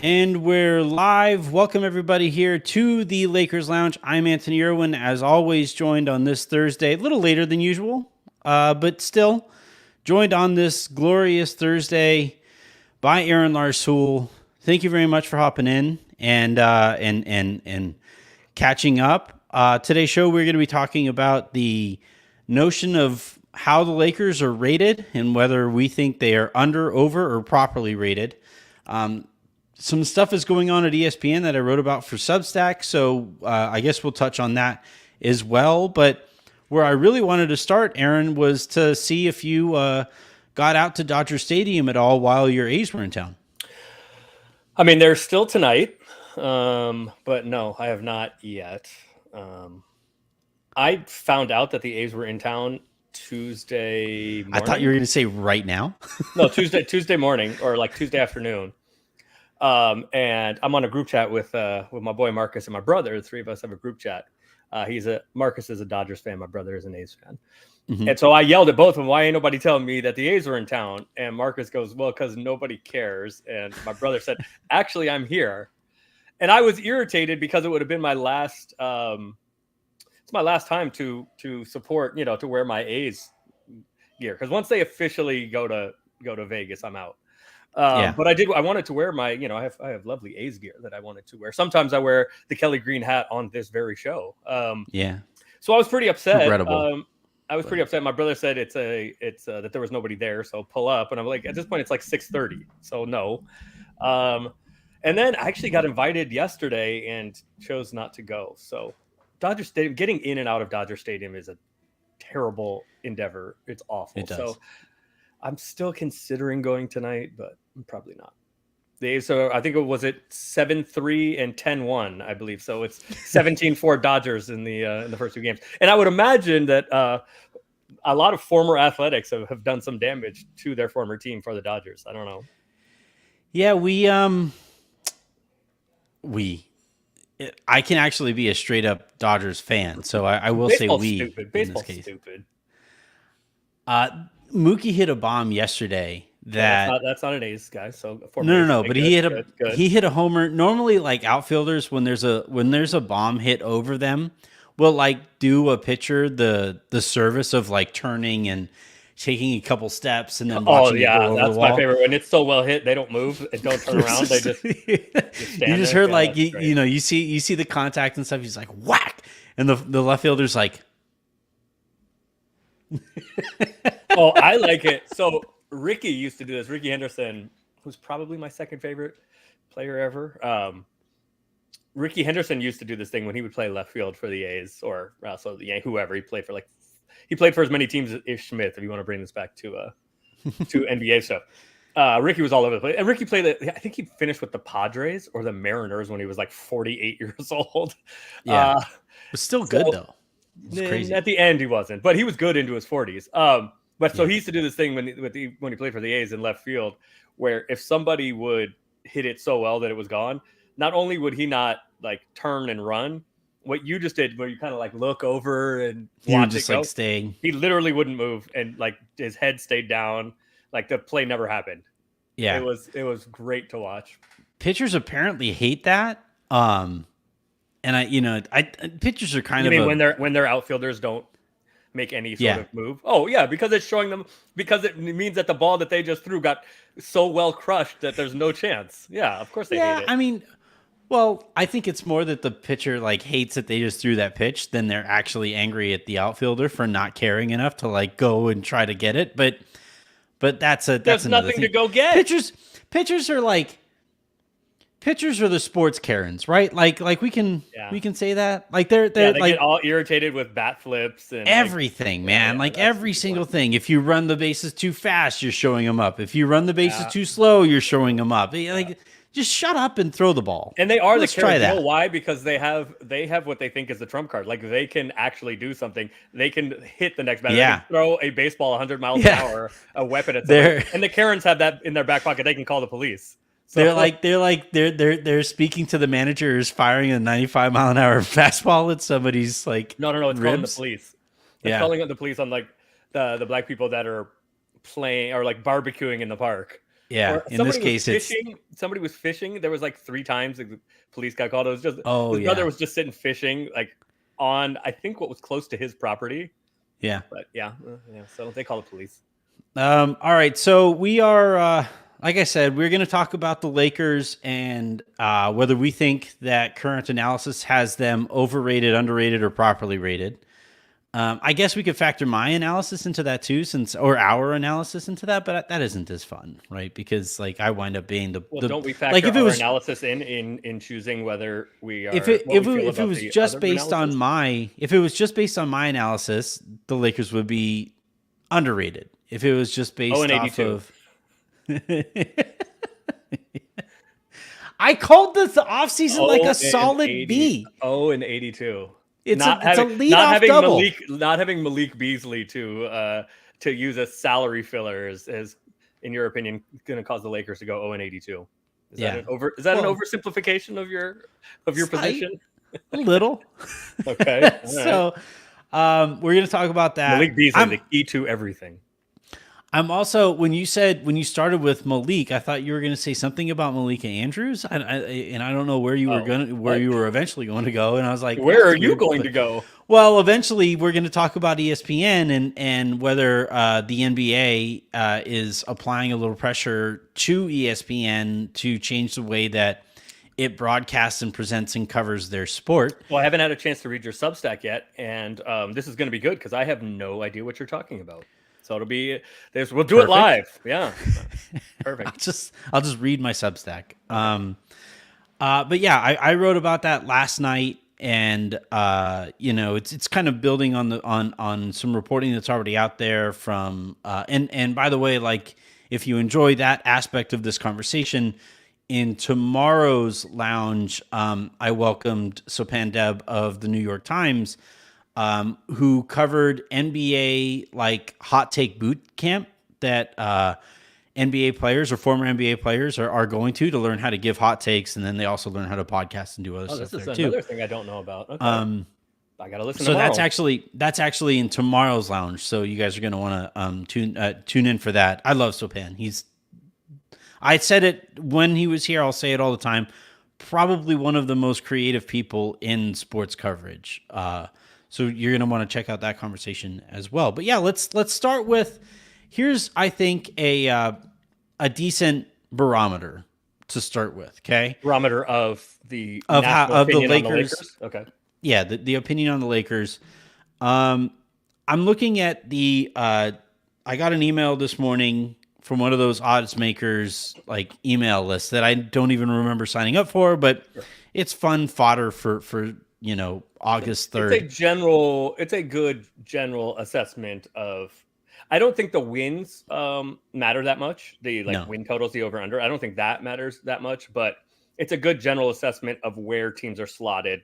And we're live. Welcome everybody here to the Lakers Lounge. I'm Anthony Irwin, as always, joined on this Thursday, a little later than usual, but still joined on this glorious Thursday by Aaron Larsoul. Thank you very much for hopping in and catching up. Today's show, we're going to be talking about the notion of how the Lakers are rated and whether we think they are under, over, or properly rated. Some stuff is going on at ESPN that I wrote about for Substack, so I guess we'll touch on that as well. But where I really wanted to start, Aaron, was to see if you got out to Dodger Stadium at all while your A's were in town. I mean, they're still tonight, but no, I have not yet. I found out that the A's were in town Tuesday morning. I thought you were going to say right now. No, Tuesday morning or like Tuesday afternoon. And I'm on a group chat with my boy Marcus and my brother. The three of us have a group chat. Marcus is a Dodgers fan. My brother is an A's fan. Mm-hmm. And so I yelled at both of them, "Why ain't nobody telling me that the A's are in town?" And Marcus goes, "Well, because nobody cares." And my brother said, "Actually, I'm here." And I was irritated because it would have been my last. It's my last time to support, to wear my A's gear, because once they officially go to Vegas, I'm out. But I wanted to wear my, I have lovely A's gear that I wanted to wear. Sometimes I wear the Kelly Green hat on this very show. So I was pretty upset. Regrettable. I was pretty upset. My brother said it's that there was nobody there, so pull up. And I'm like, at this point, it's like 6:30, so no. And then I actually got invited yesterday and chose not to go. So Dodger Stadium, getting in and out of Dodger Stadium is a terrible endeavor. It's awful. So I'm still considering going tonight, but probably not. So I think it was 7-3 and 10-1, I believe. So it's 17-4 Dodgers in the first two games. And I would imagine that a lot of former Athletics have done some damage to their former team for the Dodgers. I don't know. Yeah, I can actually be a straight up Dodgers fan, so I will say we. Stupid. Baseball's stupid. Mookie hit a bomb yesterday that's not an A's guy. So no, but he hit a homer. Normally, like outfielders, when there's a bomb hit over them, will like do a pitcher the service of like turning and taking a couple steps and then watching it go over that's the wall. My favorite. When it's so well hit, they don't move and don't turn around. They just you just heard like you see the contact and stuff. He's like whack, and the left fielder's like. Oh, I like it. So Ricky used to do this. Ricky Henderson, who's probably my second favorite player ever. Ricky Henderson used to do this thing when he would play left field for the A's or whoever he played for. He played for as many teams as Ish Smith. If you want to bring this back to NBA stuff, Ricky was all over the place. And Ricky played. I think he finished with the Padres or the Mariners when he was like 48 years old. Yeah, but still good though. Crazy. At the end, he wasn't, but he was good into his 40s. So he used to do this thing when he played for the A's in left field, where if somebody would hit it so well that it was gone, not only would he not like turn and run, what you just did, where you kind of like look over and watch it go, staying. He literally wouldn't move, and like his head stayed down, like the play never happened. Yeah, it was great to watch. Pitchers apparently hate that. And pitchers are kind of when their outfielders don't make any sort of move. Oh yeah, because it's showing them, because it means that the ball that they just threw got so well crushed that there's no chance. Yeah, of course they hate it. I mean, well, I think it's more that the pitcher like hates that they just threw that pitch than they're actually angry at the outfielder for not caring enough to like go and try to get it. But that's there's nothing thing. To go get. Pitchers are like. Pitchers are the sports Karens, right? Like we can say that. Like they like, get all irritated with bat flips and everything, man. Like every single thing. If you run the bases too fast, you're showing them up. If you run the bases too slow, you're showing them up. Like just shut up and throw the ball. And they are the Karens. You know why? Because they have what they think is the trump card. Like they can actually do something. They can hit the next batter. They can throw a baseball 100 miles an hour, a weapon at somebody. And the Karens have that in their back pocket. They can call the police. So, they're speaking to the manager who's firing a 95 mile an hour fastball at somebody's like no, it's ribs. calling the police. It's calling the police on like the black people that are playing or like barbecuing in the park. Yeah. Or In this somebody was case, it's fishing. Somebody was fishing. There was like 3 times the police got called. It was just oh his brother yeah, was just sitting fishing, like on I think what was close to his property. yeah. But yeah, yeah. So they call the police. All right. So we are, like I said, we're going to talk about the Lakers and whether we think that current analysis has them overrated, underrated, or properly rated. I guess we could factor my analysis into that too, or our analysis into that, but that isn't as fun, right? Because like I wind up being Well, the don't we like factor if it our was analysis in choosing whether we are what we feel if it about was the just other based on analysis? my analysis, the Lakers would be underrated. If it was just Oh, and based off 82. of I called this offseason like Oh, a and solid 80. B. Oh, and 82. It's Not a having lead off double. Not having Malik Beasley to use as salary filler is in your opinion going to cause the Lakers to go 0 and 82. Yeah. An Well, oversimplification of your slight, position? a little. Okay. All right. So we're gonna talk about that. Malik Beasley, the key to everything. I'm also when you started with Malik, I thought you were going to say something about Malika Andrews, and I don't know where you Oh, what? you were eventually going to go, and I was like, Where are that's you weird, going but- to go? Well, eventually we're going to talk about ESPN and whether the NBA is applying a little pressure to ESPN to change the way that it broadcasts and presents and covers their sport. Well, I haven't had a chance to read your Substack yet, and this is going to be good because I have no idea what you're talking about. So it'll be there's we'll do it live. Yeah. Perfect. I'll just read my Substack. But yeah, I wrote about that last night, and it's kind of building on some reporting that's already out there from and by the way, like if you enjoy that aspect of this conversation, in tomorrow's lounge, I welcomed Sopan Deb of the New York Times, who covered NBA like hot take boot camp that NBA players or former NBA players are going to learn how to give hot takes, and then they also learn how to podcast and do other stuff This is there too. another thing I don't know about. Okay. I gotta listen. So tomorrow. that's actually in tomorrow's lounge. So you guys are going to want to tune in for that. I love Sopan. I said it when he was here. I'll say it all the time. Probably one of the most creative people in sports coverage. So you're going to want to check out that conversation as well. But yeah, let's start with here's I think a decent barometer to start with. Okay, barometer of the the Lakers. Okay, yeah, the opinion on the Lakers. I'm looking at the. I got an email this morning from one of those odds makers like email lists that I don't even remember signing up for, but it's fun fodder for August 3rd. It's a good general assessment of. I don't think the wins matter that much. The win totals, the over under. I don't think that matters that much, but it's a good general assessment of where teams are slotted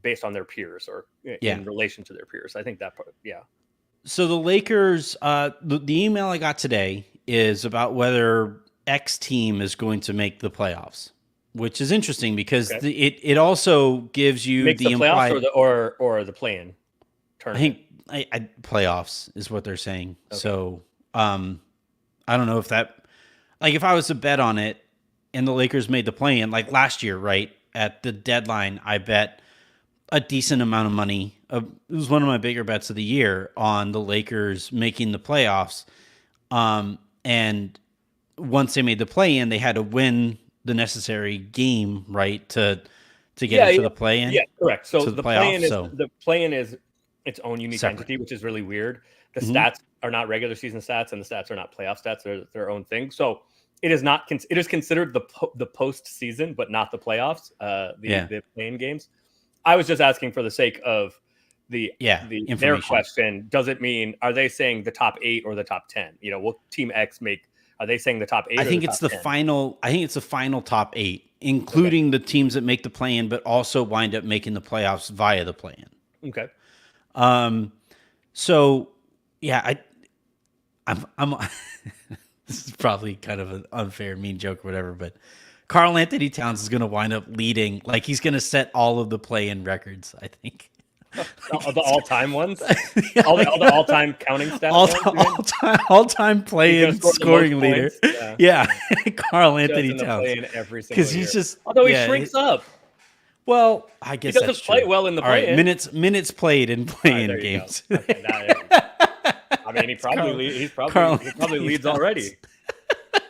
based on their peers or in relation to their peers. I think that part, yeah. So the Lakers, the email I got today is about whether X team is going to make the playoffs, which is interesting because it also gives you Makes the implied playoffs or the play-in tournament. I think playoffs is what they're saying. Okay. So I don't know if that if I was to bet on it and the Lakers made the play-in like last year, right at the deadline, I bet a decent amount of money. It was one of my bigger bets of the year on the Lakers making the playoffs. And once they made the play-in, they had to win the necessary game, right, to get into the play-in. Yeah, correct. So the play-in is its own unique separate entity, which is really weird. The stats are not regular season stats, and the stats are not playoff stats. They're their own thing. So it is not. It is considered the postseason, but not the playoffs. The play-in games. I was just asking for the sake of their question. Does it mean, are they saying the top 8 or the top 10? Will Team X make? Are they saying the top 8? I think it's the 10? final. I think it's the final top 8, including the teams that make the play-in, but also wind up making the playoffs via the play-in. Okay. So yeah, I'm this is probably kind of an unfair, mean joke or whatever, but Karl Anthony Towns is going to wind up leading. Like he's going to set all of the play-in records, I think. The all-time ones, Yeah, all the all-time counting stat ones. all-time play-in scoring leader. Yeah. Yeah, Carl Just Anthony in the Towns. play-in every single Because year. he's just Although he shrinks up. Well, I He guess doesn't that's play true. well in the All right, play-in. minutes played in All right, play-in there you games. go. Okay, there you go. I mean, he probably Anthony leads Towns. already.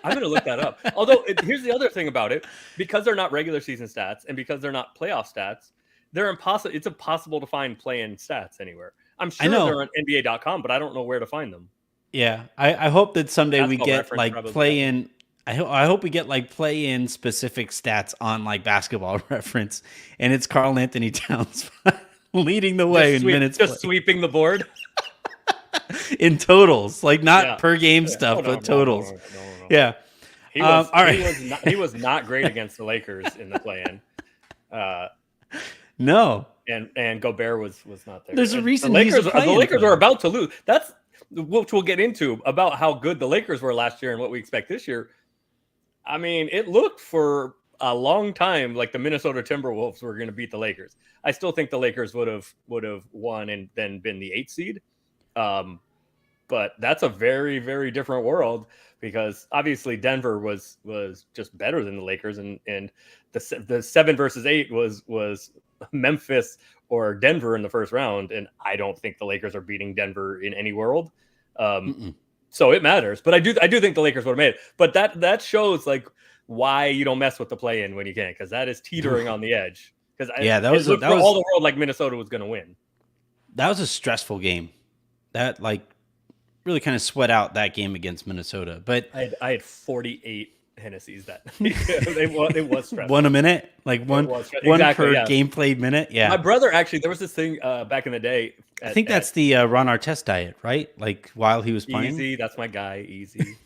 I'm gonna look that up. Although here's the other thing about it: because they're not regular season stats and because they're not playoff stats, they're impossible. It's impossible to find play-in stats anywhere. I'm I sure know. they're on NBA.com, but I don't know where to find them. Yeah, I hope that someday we Basketball get Reference like probably play has them. in. I hope we get like play in specific stats on like Basketball Reference, and it's Carl Anthony Towns leading the way in minutes Just played. sweeping the board. In totals, like not Yeah. per game Yeah. stuff, Oh, no, but totals. no. Yeah. He was all right. he was not great against the Lakers in the play-in. No. And Gobert was not there. There's a And reason the he's a Lakers play-in were player. about to lose. That's which we'll get into about how good the Lakers were last year and what we expect this year. I mean, it looked for a long time like the Minnesota Timberwolves were going to beat the Lakers. I still think the Lakers would have won and then been the 8th seed. But that's a very, very different world because obviously Denver was just better than the Lakers, and the 7 versus 8 was Memphis or Denver in the first round, and I don't think the Lakers are beating Denver in any world. So it matters, but I do think the Lakers would have made it. But that shows like why you don't mess with the play-in when you can, because that is teetering on the edge. Because that was all the world like Minnesota was going to win. That was a stressful game. That like really kind of sweat out that game against Minnesota. But I had 48 Hennessy's that it was stressful. One a minute, like one exactly, per game played minute. Yeah, my brother actually, there was this thing back in the day. I think that's the Ron Artest diet, right? Like while he was playing. Easy, that's my guy. Easy.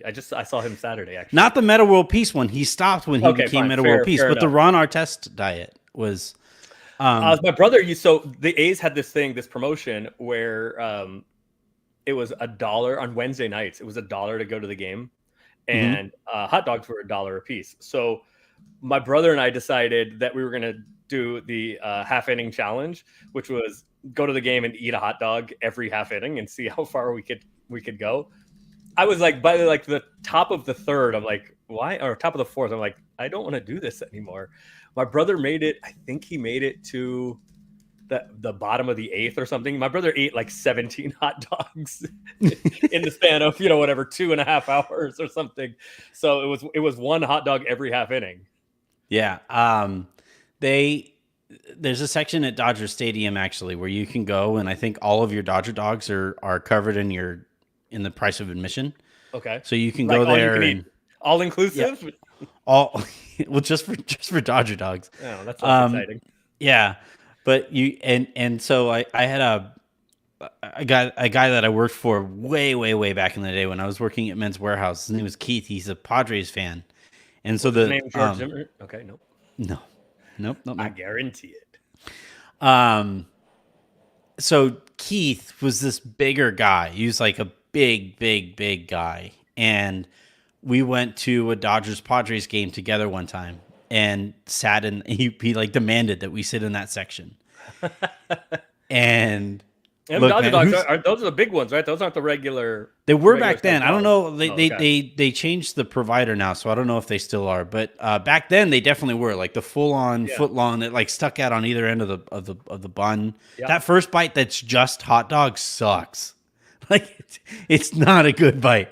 I saw him Saturday actually. Not the Meta World Peace one. He stopped when he became Meta World Peace, but the Ron Artest diet was. My brother so the A's had this promotion where it was $1 on Wednesday nights. It was $1 to go to the game, and hot dogs were $1 a piece. So my brother and I decided that we were going to do the half inning challenge, which was go to the game and eat a hot dog every half inning and see how far we could go. I was like, by like the top of the third, I'm like, why? Or top of the fourth, I'm like, I don't want to do this anymore. My brother made it. I think he made it to the bottom of the 8th or something. My brother ate like 17 hot dogs in the span of 2.5 hours or something. So it was one hot dog every half inning. Yeah. There's a section at Dodger Stadium actually where you can go, and I think all of your Dodger dogs are covered in the price of admission. Okay. So you can go there and all inclusive. Yeah. Well, just for Dodger dogs. Oh, that's exciting. Yeah. But so I had a guy that I worked for way back in the day when I was working at Men's Warehouse. His name was Keith. He's a Padres fan, and so his name George Zimmer. Okay, nope. I guarantee it. So Keith was this bigger guy. He was like a big guy, and we went to a Dodgers Padres game together one time. And sat in. He like demanded that we sit in that section. And look, Dodger dogs those are the big ones, right? Those aren't the regular. They were back then. I don't know. They changed the provider now, so I don't know if they still are. But back then they definitely were like the full on foot long that like stuck out on either end of the bun. Yeah. That first bite that's just hot dog sucks. Like it's not a good bite.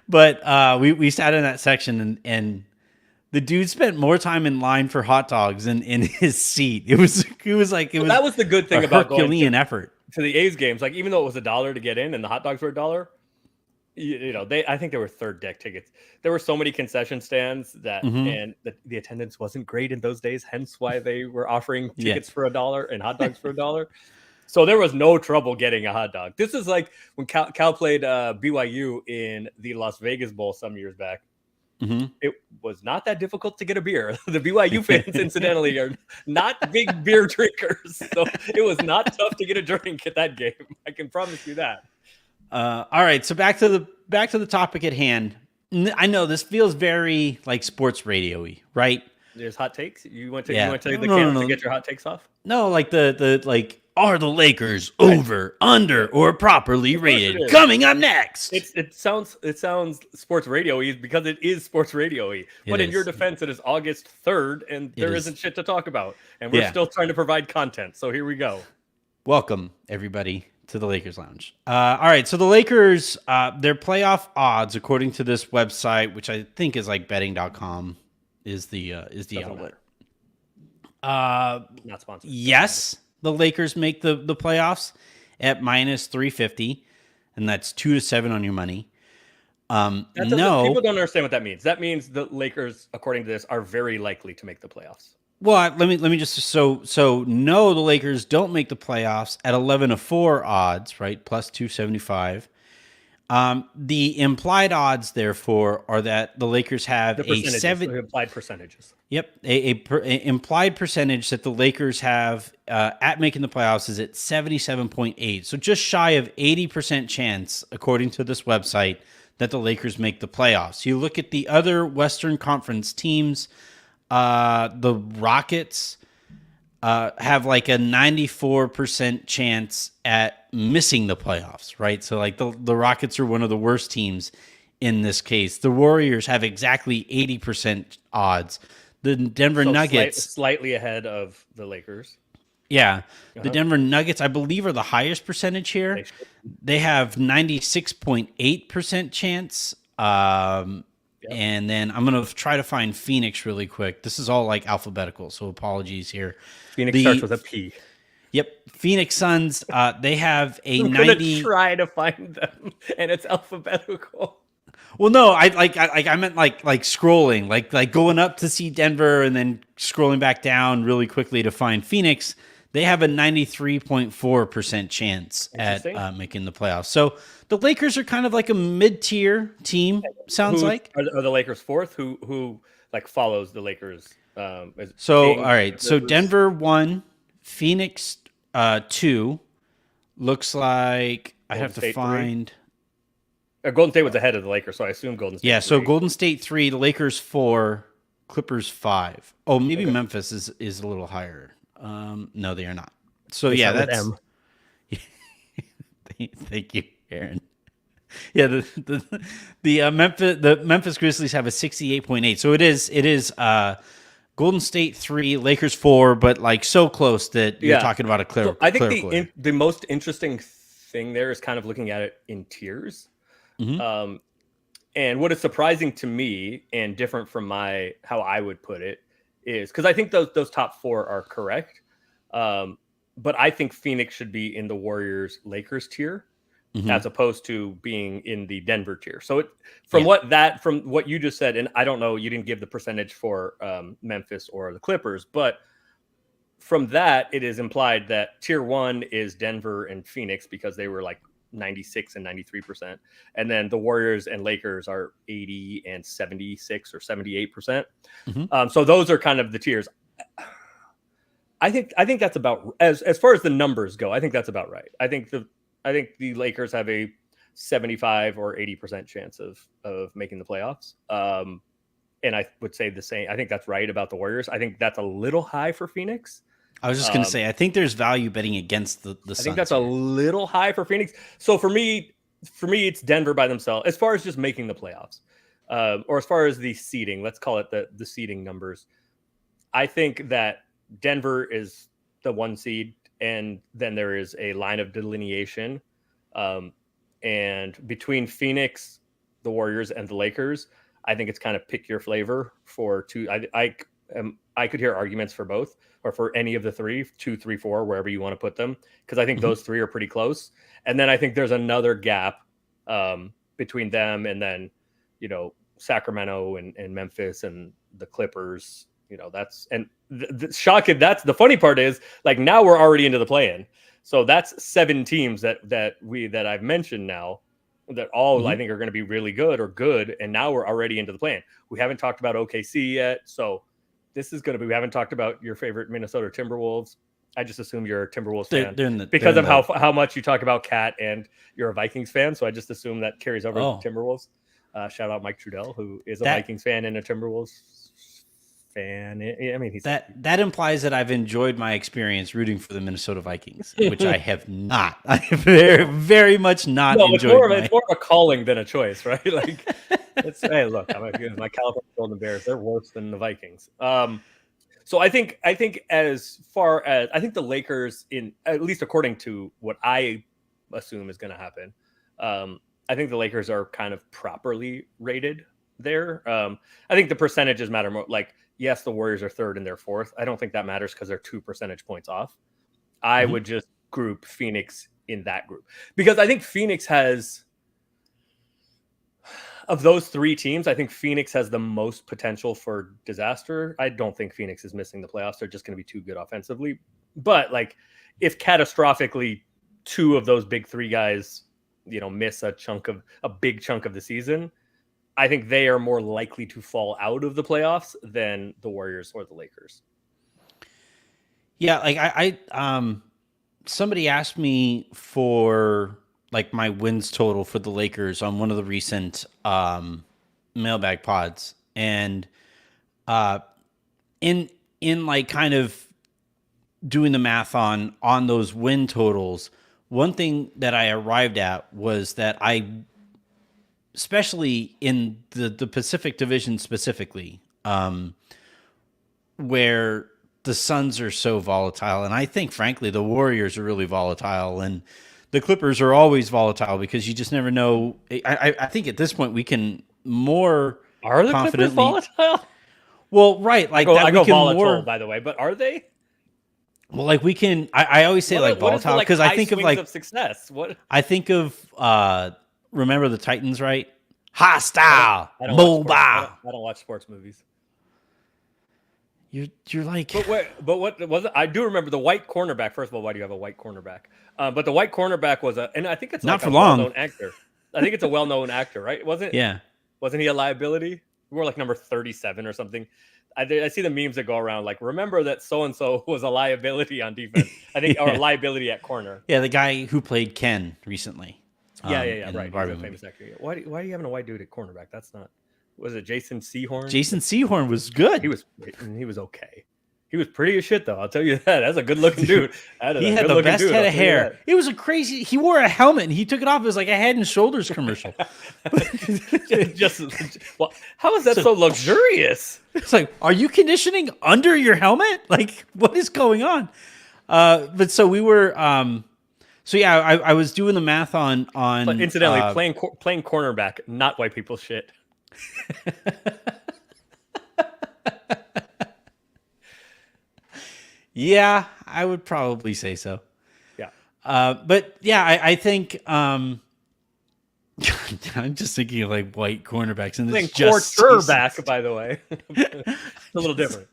But we sat in that section and the dude spent more time in line for hot dogs than in his seat. That was the good thing about Herculean effort to the A's games. Like even though it was $1 to get in and the hot dogs were $1, I think they were third deck tickets. There were so many concession stands that and the attendance wasn't great in those days. Hence why they were offering tickets for $1 and hot dogs for $1. So there was no trouble getting a hot dog. This is like when Cal played BYU in the Las Vegas Bowl some years back. It was not that difficult to get a beer. The BYU fans, incidentally, are not big beer drinkers. So it was not tough to get a drink at that game. I can promise you that. All right. So back to the topic at hand. I know this feels very like sports radio-y, right? There's hot takes. You went to Yeah. the No, camp no, to no. get your hot takes off. No, like the like, are the Lakers over, under, or properly Of course it rated? is. Coming up next. It sounds sports radio-y because it is sports radio-y. But in your defense, it is August 3rd, and there isn't shit to talk about, and we're still trying to provide content. So here we go. Welcome everybody to the Lakers Lounge. All right, so the Lakers, their playoff odds, according to this website, which I think is like betting.com, is the outlet. Not sponsored. Yes, the Lakers make the playoffs at minus 350, and that's 2-7 on your money. No, people don't understand what that means. That means the Lakers, according to this, are very likely to make the playoffs. Well, let me just so no, the Lakers don't make the playoffs at 11-4 odds, right? Plus 275. The implied odds, therefore, are that the Lakers have the implied percentages. Yep, a implied percentage that the Lakers have at making the playoffs is at 77.8. So just shy of 80% chance, according to this website, that the Lakers make the playoffs. You look at the other Western Conference teams. The Rockets have like a 94% chance at missing the playoffs, right? So like the Rockets are one of the worst teams in this case. The Warriors have exactly 80% odds. The Denver Nuggets slightly ahead of the Lakers. Yeah. The Denver Nuggets, I believe, are the highest percentage here. They have 96.8% chance. And then I'm going to try to find Phoenix really quick. This is all like alphabetical, so apologies here. Phoenix starts with a P. Yep. Phoenix Suns, they have a I'm 90. Try to find them, and it's alphabetical. Well, no, I meant like scrolling, like going up to see Denver and then scrolling back down really quickly to find Phoenix. They have a 93.4% chance at making the playoffs. So the Lakers are kind of like a mid-tier team. Sounds like are the Lakers fourth? Who like follows the Lakers? All right. So Denver 1, Phoenix 2. Looks like I have to find. Golden State was ahead of the Lakers, so I assume Golden State. Yeah. So Golden State 3, the Lakers 4, Clippers 5. Oh, maybe Memphis is a little higher. No, they are not. So that's M. Thank you, Aaron. Yeah, the Memphis Grizzlies have a 68.8. So it is Golden State 3, Lakers 4, but like so close that you're talking about a clear. So I think the most interesting thing there is kind of looking at it in tiers. Mm-hmm. And what is surprising to me and different from how I would put it is because I think those top four are correct. But I think Phoenix should be in the Warriors-Lakers tier as opposed to being in the Denver tier. So from what you just said, and I don't know, you didn't give the percentage for Memphis or the Clippers, but from that, it is implied that tier 1 is Denver and Phoenix because they were like 96 and 93%. And then the Warriors and Lakers are 80 and 76 or 78%. So those are kind of the tiers. I think that's about as far as the numbers go. I think that's about right. I think the Lakers have a 75 or 80% chance of making the playoffs. And I would say the same. I think that's right about the Warriors. I think that's a little high for Phoenix. I was just going to say, I think there's value betting against the Suns. I think that's a little high for Phoenix. So for me, it's Denver by themselves as far as just making the playoffs, or as far as the seeding. Let's call it the seeding numbers. I think that Denver is the 1 seed, and then there is a line of delineation. And between Phoenix, the Warriors, and the Lakers, I think it's kind of pick your flavor for two. I could hear arguments for both or for any of the 3, 2, 3, 4, wherever you want to put them, because I think those 3 are pretty close. And then I think there's another gap between them and then, Sacramento and Memphis and the Clippers. That's shocking. That's the funny part is like now we're already into the play-in. So that's 7 teams that I've mentioned now that all I think are going to be really good. And now we're already into the play-in. We haven't talked about OKC yet. So this is going to be, we haven't talked about your favorite Minnesota Timberwolves. I just assume you're a Timberwolves fan because of how much you talk about Cat and you're a Vikings fan. So I just assume that carries over to Timberwolves. Shout out Mike Trudell, who is a Vikings fan and a Timberwolves fan. I mean, he's that implies that I've enjoyed my experience rooting for the Minnesota Vikings, which I have not. I have very much not enjoyed. It's more of a calling than a choice, right? Like, hey, look, my California Golden Bears. They're worse than the Vikings. So I think as far as I think the Lakers, in at least according to what I assume is going to happen, I think the Lakers are kind of properly rated there. I think the percentages matter more. Like, yes, the Warriors are third and they're fourth. I don't think that matters because they're 2 percentage points off. I would just group Phoenix in that group because I think Phoenix has, of those 3 teams, I think Phoenix has the most potential for disaster. I don't think Phoenix is missing the playoffs. They're just going to be too good offensively. But like, if catastrophically 2 of those big 3 guys, miss a big chunk of the season, I think they are more likely to fall out of the playoffs than the Warriors or the Lakers. Yeah, like I somebody asked me for like my wins total for the Lakers on one of the recent mailbag pods, and in like kind of doing the math on those win totals, one thing that I arrived at was that especially in the Pacific Division specifically, where the Suns are so volatile, and I think, frankly, the Warriors are really volatile, and the Clippers are always volatile because you just never know. I think at this point we can more are the confidently Clippers volatile? Well, right, like I go volatile, by the way, but are they? Well, like we can. I always say like volatile because I think of like of success. What I think of. Remember the Titans, right? Hostile, mobile. I don't watch sports movies. You're like, but what was it? I do remember the white cornerback. First of all, why do you have a white cornerback? But the white cornerback was and I think it's not like for a long. well-known actor. I think it's a well-known actor, right? Wasn't he a liability? We were like number 37 or something. I see the memes that go around like, remember that so-and-so was a liability on defense. I think, or a liability at corner. Yeah, the guy who played Ken recently. Yeah, right. He's a famous actor. Why are you having a white dude at cornerback? That's not. Was it Jason Sehorn? Jason Sehorn was good. He was okay. He was pretty as shit, though. I'll tell you that. That's a good-looking dude. He had the best head of hair. It was a crazy. He wore a helmet and he took it off. It was like a Head and Shoulders commercial. Well, how is that so luxurious? It's like, are you conditioning under your helmet? Like, what is going on? But so we were. So yeah, I was doing the math on. But incidentally, playing cornerback, not white people shit. Yeah, I would probably say so. Yeah. But yeah, I think I'm just thinking of like white cornerbacks, and it's just quarterback, by the way. It's a little different.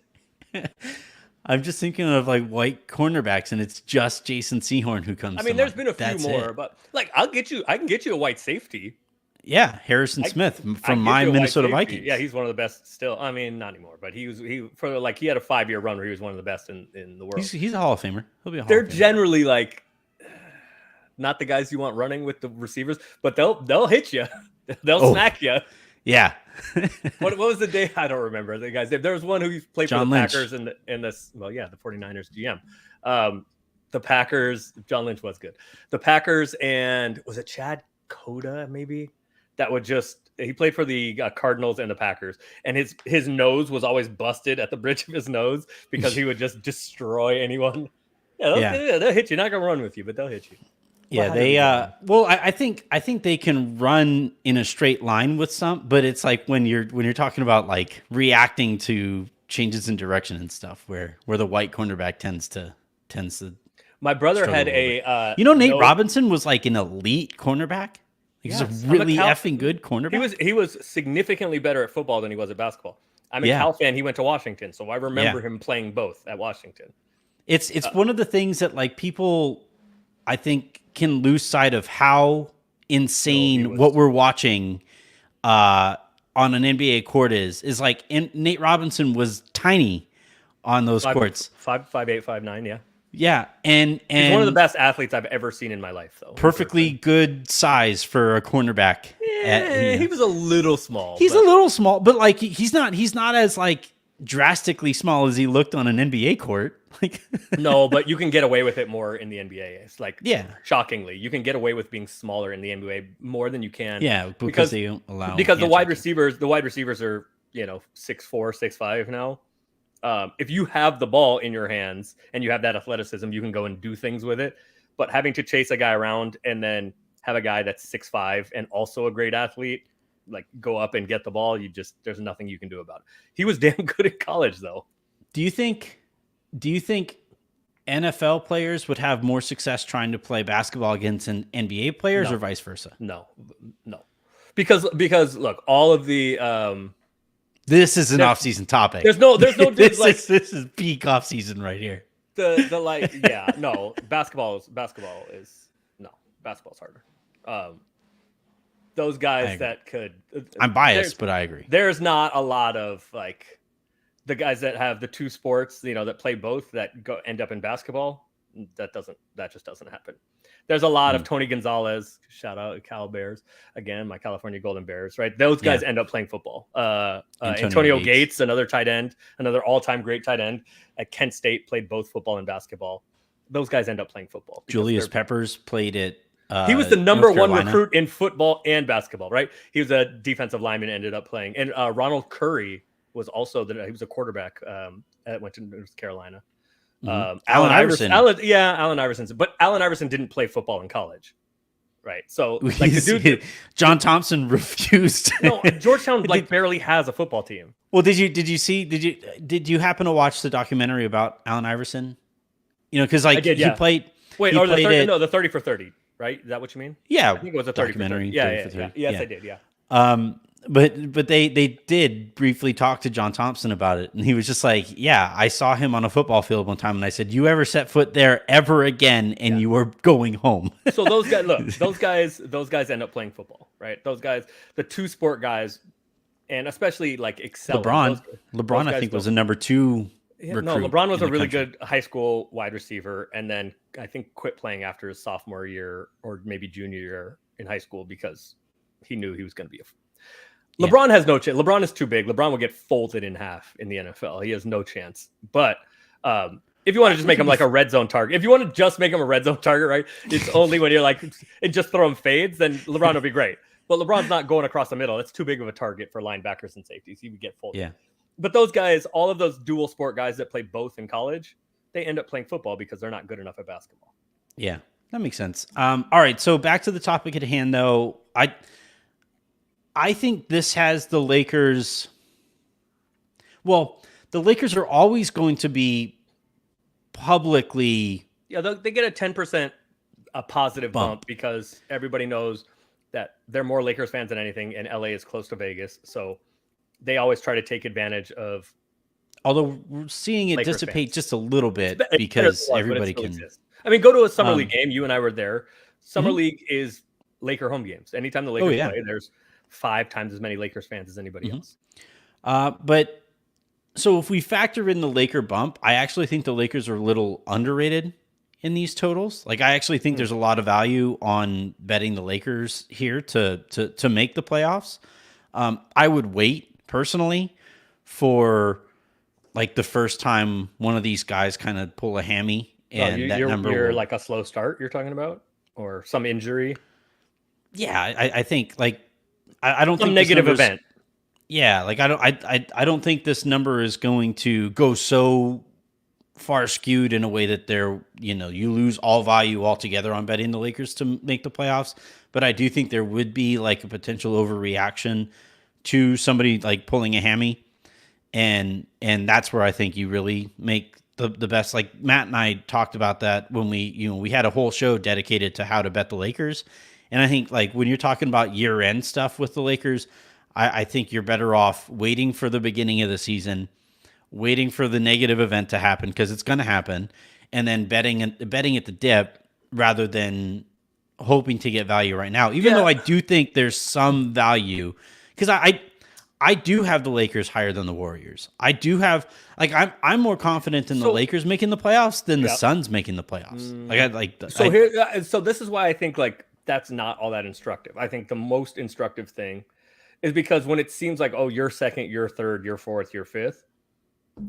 I'm just thinking of like white cornerbacks, and it's just Jason Sehorn who comes. I mean, there's been a few more, but like I can get you a white safety. Yeah, Harrison Smith from my Minnesota Vikings. Yeah, he's one of the best still. I mean, not anymore, but he had a 5-year run where he was one of the best in the world. He's a Hall of Famer. He'll be a Hall They're of Famer. Generally like not the guys you want running with the receivers, but they'll hit you. They'll smack you. Yeah. What was the day? I don't remember the guys. There was one who played for the Lynch. Packers the 49ers GM. The Packers, John Lynch was good. The Packers, and was it Chad Coda maybe? That would he played for the Cardinals and the Packers, and his nose was always busted at the bridge of his nose because he would just destroy anyone. Yeah, they'll hit you. Not gonna run with you, but they'll hit you. Yeah, well, I think they can run in a straight line with some, but it's like when you're talking about like reacting to changes in direction and stuff, where the white cornerback tends to. My brother had Nate Robinson was like an elite cornerback. He's a really effing good cornerback. He was significantly better at football than he was at basketball. I'm a Cal fan. He went to Washington, so I remember him playing both at Washington. It's one of the things that like people, I think, can lose sight of how insane what we're watching on an NBA court is like. Nate Robinson was tiny on those courts. 5'8", 5'9", yeah. Yeah, and he's one of the best athletes I've ever seen in my life, though. Perfectly good size for a cornerback. He was a little small. He's a little small, but like he's not as like drastically small as he looked on an NBA court. Like, No, but you can get away with it more in the NBA. It's like yeah, shockingly, you can get away with being smaller in the NBA more than you can yeah, because because they don't allow because hand checking. the wide receivers are 6'4", 6'5" now. If you have the ball in your hands and you have that athleticism, you can go and do things with it. But having to chase a guy around and then have a guy that's 6'5" and also a great athlete, like go up and get the ball, there's nothing you can do about it. He was damn good in college, though. Do you think? Do you think NFL players would have more success trying to play basketball against an NBA players No. or vice versa? No, because look, all of the This is an off-season topic. there's no dudes this like this is peak off-season right here. the like no basketball's harder. Those guys that could. I'm biased, but I agree. There's not a lot of like the guys that have the two sports, that play both that end up in basketball. That just doesn't happen. There's a lot of Tony Gonzalez, shout out Cal Bears again, my California Golden Bears, right? Those guys end up playing football. Antonio Gates, another tight end, another all-time great tight end at Kent State, played both football and basketball. Those guys end up playing football. Julius Peppers played it. He was the number one recruit in football and basketball, right? He was a defensive lineman, ended up playing. And Ronald Curry was also he was a quarterback that went to North Carolina. Allen Iverson. Allen Iverson. But Allen Iverson didn't play football in college, right? So like the dude, John Thompson refused. No, Georgetown barely has a football team. Well, did you happen to watch the documentary about Allen Iverson? Because I did, he played. Wait, he or played the 30 for 30, right? Is that what you mean? Yeah, I think it was a 30 documentary. For 30. Yeah, 30 for 30. Yes, I did. Yeah. But they did briefly talk to John Thompson about it, and he was just like, "Yeah, I saw him on a football field one time, and I said, you ever set foot there ever again, and you were going home." So those guys end up playing football, right? Those guys, the two sport guys, and especially like excel. LeBron, I think, was a number 2 recruit. No, LeBron was a really good high school wide receiver, and then I think quit playing after his sophomore year or maybe junior year in high school because he knew he was going to be LeBron has no chance. LeBron is too big. LeBron will get folded in half in the NFL. He has no chance. But if you want to just make him like a red zone target, if you want to just make him a red zone target, right? It's only when you're like, and just throw him fades, then LeBron will be great. But LeBron's not going across the middle. That's too big of a target for linebackers and safeties. He would get folded. Yeah. But those guys, all of those dual sport guys that play both in college, they end up playing football because they're not good enough at basketball. Yeah, that makes sense. All right, so back to the topic at hand, though. I think this has the Lakers. Well, the Lakers are always going to be publicly. Yeah, they get a 10% a positive bump because everybody knows that they're more Lakers fans than anything, and LA is close to Vegas, so they always try to take advantage of. Although we're seeing it dissipate just a little bit because everybody can. Exists. I mean, go to a summer league game. You and I were there. Summer league is Laker home games. Anytime the Lakers play, there's 5 times as many Lakers fans as anybody else. But so if we factor in the Laker bump, I actually think the Lakers are a little underrated in these totals. Like, I actually think there's a lot of value on betting the Lakers here to make the playoffs. I would wait personally for like the first time one of these guys kind of pull a hammy and you're like a slow start you're talking about, or some injury. Yeah, I think like I don't think negative event. Yeah, like I don't think this number is going to go so far skewed in a way that you lose all value altogether on betting the Lakers to make the playoffs. But I do think there would be like a potential overreaction to somebody like pulling a hammy, and that's where I think you really make the best. Like Matt and I talked about that when we had a whole show dedicated to how to bet the Lakers. And I think like when you're talking about year-end stuff with the Lakers, I think you're better off waiting for the beginning of the season, waiting for the negative event to happen because it's going to happen, and then betting at the dip rather than hoping to get value right now. Even though I do think there's some value because I do have the Lakers higher than the Warriors. I do have I'm more confident in the Lakers making the playoffs than the Suns making the playoffs. So this is why I think like that's not all that instructive. I think the most instructive thing is because when it seems like, oh, you're second, you're third, you're fourth, you're fifth,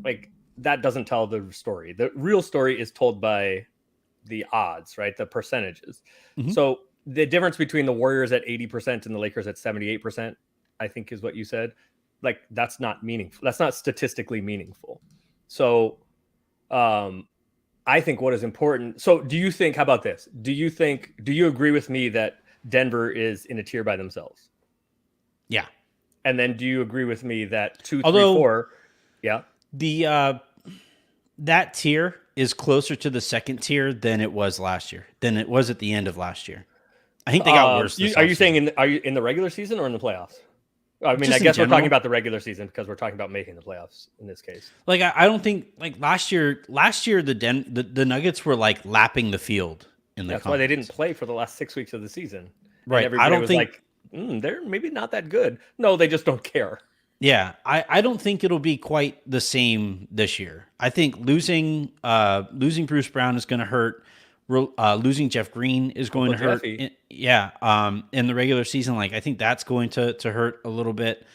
like that doesn't tell the story. The real story is told by the odds, right? The percentages. Mhm. So the difference between the Warriors at 80% and the Lakers at 78%, I think is what you said. Like that's not meaningful. That's not statistically meaningful. So I think what is important. So do you think, how about this? Do you agree with me that Denver is in a tier by themselves? Yeah. And then do you agree with me that two, three, Although four? Yeah. the that tier is closer to the second tier than it was last year, than it was at the end of last year. I think they got worse this Are you saying offseason. are you in the regular season or in the playoffs? I mean, I Just in guess we're talking general. about the regular season because we're talking about making the playoffs in this case. Like I don't think like last year the Nuggets were like lapping the field in the That's why they didn't conference. play for the last 6 weeks of the season, and Right. I everybody don't was think like, "They're maybe not that good." No, they just don't care. yeah, I don't think it'll be quite the same this year. I think losing Bruce Brown is going to hurt. Losing Jeff Green is going to Uncle hurt. Jeffy. Yeah, in the regular season, like I think that's going to hurt a little bit.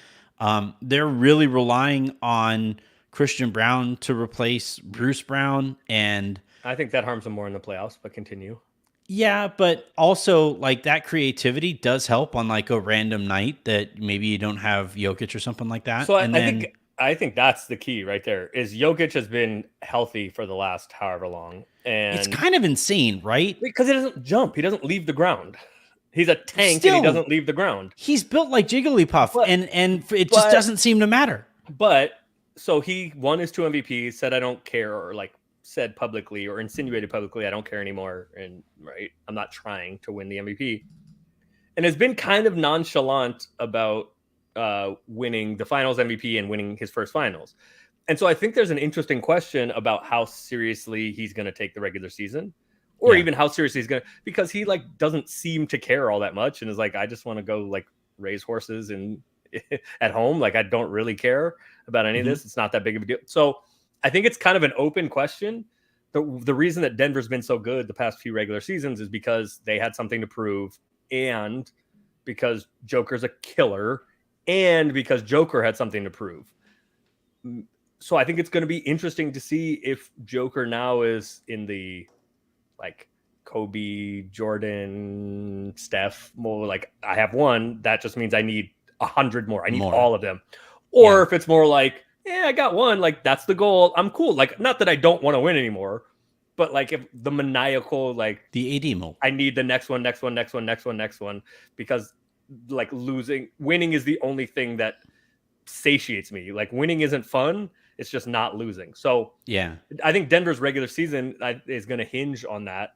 They're really relying on Christian Brown to replace Bruce Brown, and I think that harms them more in the playoffs. But continue. yeah, but also like that creativity does help on like a random night that maybe you don't have Jokic or something like that, So and then I think that's the key right there. Is Jokic has been healthy for the last however long, it's and kind of insane, right? because he doesn't jump, he doesn't leave the ground. He's a tank and he Still, doesn't leave the ground. he's built like Jigglypuff, But and it just but doesn't seem to matter. but so he won his 2 MVPs, said I don't care, or like said publicly or insinuated publicly I don't care anymore, and right, I'm not trying to win the MVP, and has been kind of nonchalant about winning the Finals MVP and winning his first Finals. And so I think there's an interesting question about how seriously he's going to take the regular season, or Yeah. even how seriously he's going to, because he like doesn't seem to care all that much and is like, I just want to go like raise horses and at home. Like I don't really care about any of this. It's not that big of a deal. So I think it's kind of an open question. The reason that Denver's been so good the past few regular seasons is because they had something to prove, and because Joker's a killer, and because Joker had something to prove. So I think it's going to be interesting to see if Joker now is in the like Kobe, Jordan, Steph, more like I have one. That just means I need 100 more. I need More. all of them. Or Yeah. if it's more like, yeah, I got one. Like that's the goal. I'm cool. Like not that I don't want to win anymore, but like if the maniacal, like The AD mode. I need the next one, because like winning is the only thing that satiates me. Like winning isn't fun. It's just not losing. So Yeah. I think Denver's regular season is going to hinge on that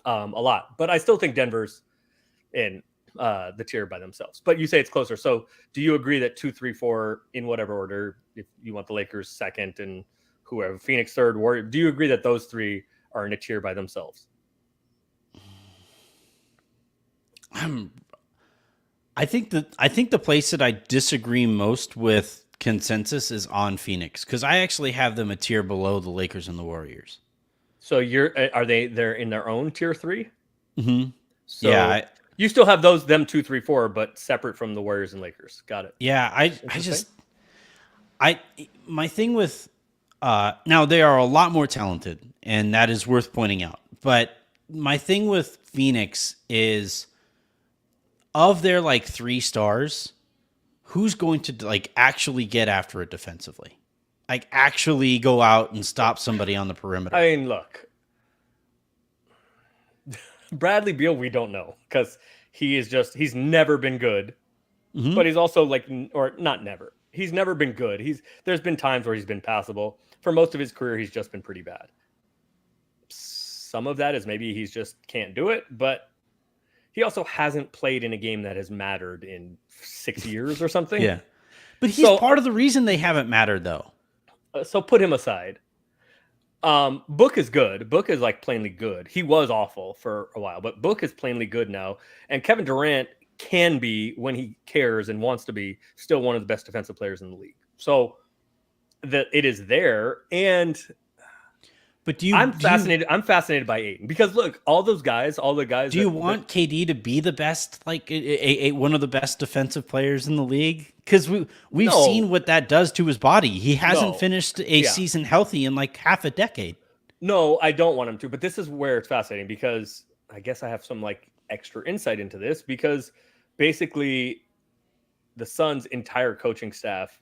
a lot. But I still think Denver's in the tier by themselves. But you say it's closer. So do you agree that 2, 3, 4, in whatever order, if you want the Lakers second and whoever, Phoenix third, Warrior, do you agree that those three are in a tier by themselves? I think the place that I disagree most with consensus is on Phoenix, because I actually have them a tier below the Lakers and the Warriors. So they're in their own tier 3? Mm-hmm. So Yeah, you still have them 2, 3, 4, but separate from the Warriors and Lakers. Got it. My thing with now they are a lot more talented, and that is worth pointing out. But my thing with Phoenix is, of their like 3 stars, who's going to like actually get after it defensively? Like actually go out and stop somebody on the perimeter. I mean, look, Bradley Beal, we don't know because he's never been good, but he's also like, or not never. He's never been good. There's been times where he's been passable. For most of his career, he's just been pretty bad. Some of that is maybe he's just can't do it, but he also hasn't played in a game that has mattered in 6 years or something. Yeah. But he's part of the reason they haven't mattered, though. So put him aside. Book is good. Book is like plainly good. He was awful for a while, but Book is plainly good now. And Kevin Durant can be, when he cares and wants to be, still one of the best defensive players in the league. So that it is there. And But do you I'm fascinated. I'm fascinated by Ayton because look, all the guys do you want KD to be the best, like one of the best defensive players in the league? Because we've no, seen what that does to his body. He hasn't no, finished a yeah, season healthy in like half a decade. no, I don't want him to. But this is where it's fascinating because I guess I have some like extra insight into this because basically the Suns' entire coaching staff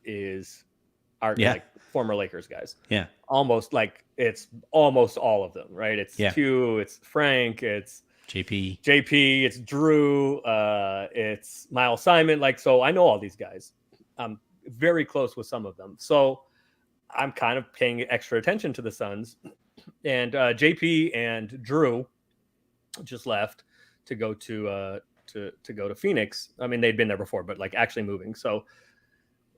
are Yeah, like former Lakers guys. yeah, Almost like it's almost all of them, right? It's yeah. Q, it's Frank, it's JP. JP, it's Drew, it's Miles Simon. Like, so I know all these guys. I'm very close with some of them. So I'm kind of paying extra attention to the Suns. And JP and Drew just left to go to go to Phoenix. I mean, they'd been there before, but like actually moving. So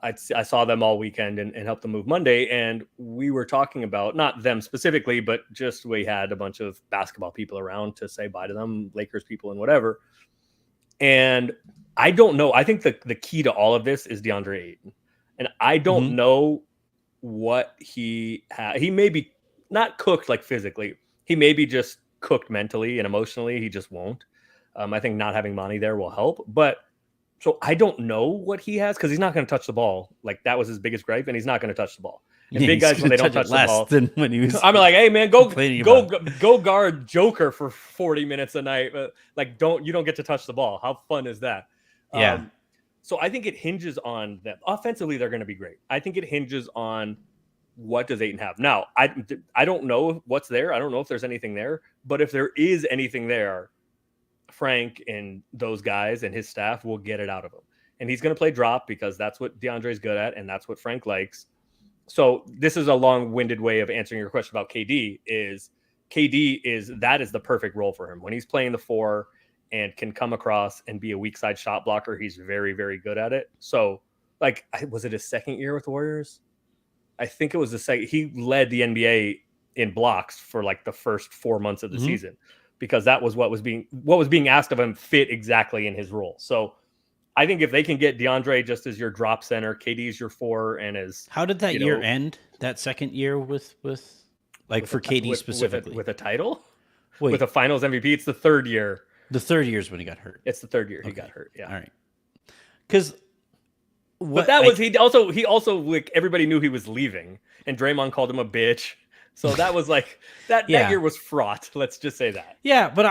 I saw them all weekend and helped them move Monday. And we were talking about not them specifically, but just we had a bunch of basketball people around to say bye to them, Lakers people and whatever. And I don't know. I think the key to all of this is DeAndre Ayton. And I don't know what he may be not cooked like physically. He may be just cooked mentally and emotionally. He just won't. I think not having Monty there will help. But so I don't know what he has because he's not going to touch the ball. Like that was his biggest gripe, and he's not going to touch the ball. And Yeah, big guys when they don't touch the ball, than when he was. I'm like, hey man, go about guard Joker for 40 minutes a night. Like you don't get to touch the ball. How fun is that? Yeah. So I think it hinges on them. Offensively, they're going to be great. I think it hinges on what does Ayton have. Now, I don't know what's there. I don't know if there's anything there. But if there is anything there, Frank and those guys and his staff will get it out of him. And he's going to play drop because that's what DeAndre's good at and that's what Frank likes. So this is a long-winded way of answering your question about KD is that is the perfect role for him. When he's playing the 4 and can come across and be a weak side shot blocker, he's very, very good at it. So like, was it his second year with the Warriors? I think it was the second. He led the NBA in blocks for like the first 4 months of the season because that was what was being asked of him fit exactly in his role. So I think if they can get DeAndre just as your drop center, KD's your 4, and as how did that year end? That second year with for KD specifically with a title, Wait. with a Finals MVP. It's the third year. The third year is when he got hurt. It's the third year he got hurt. Yeah. All right. Because. But that was he also like everybody knew he was leaving, and Draymond called him a bitch. So that was like that year was fraught. Let's just say that. Yeah, but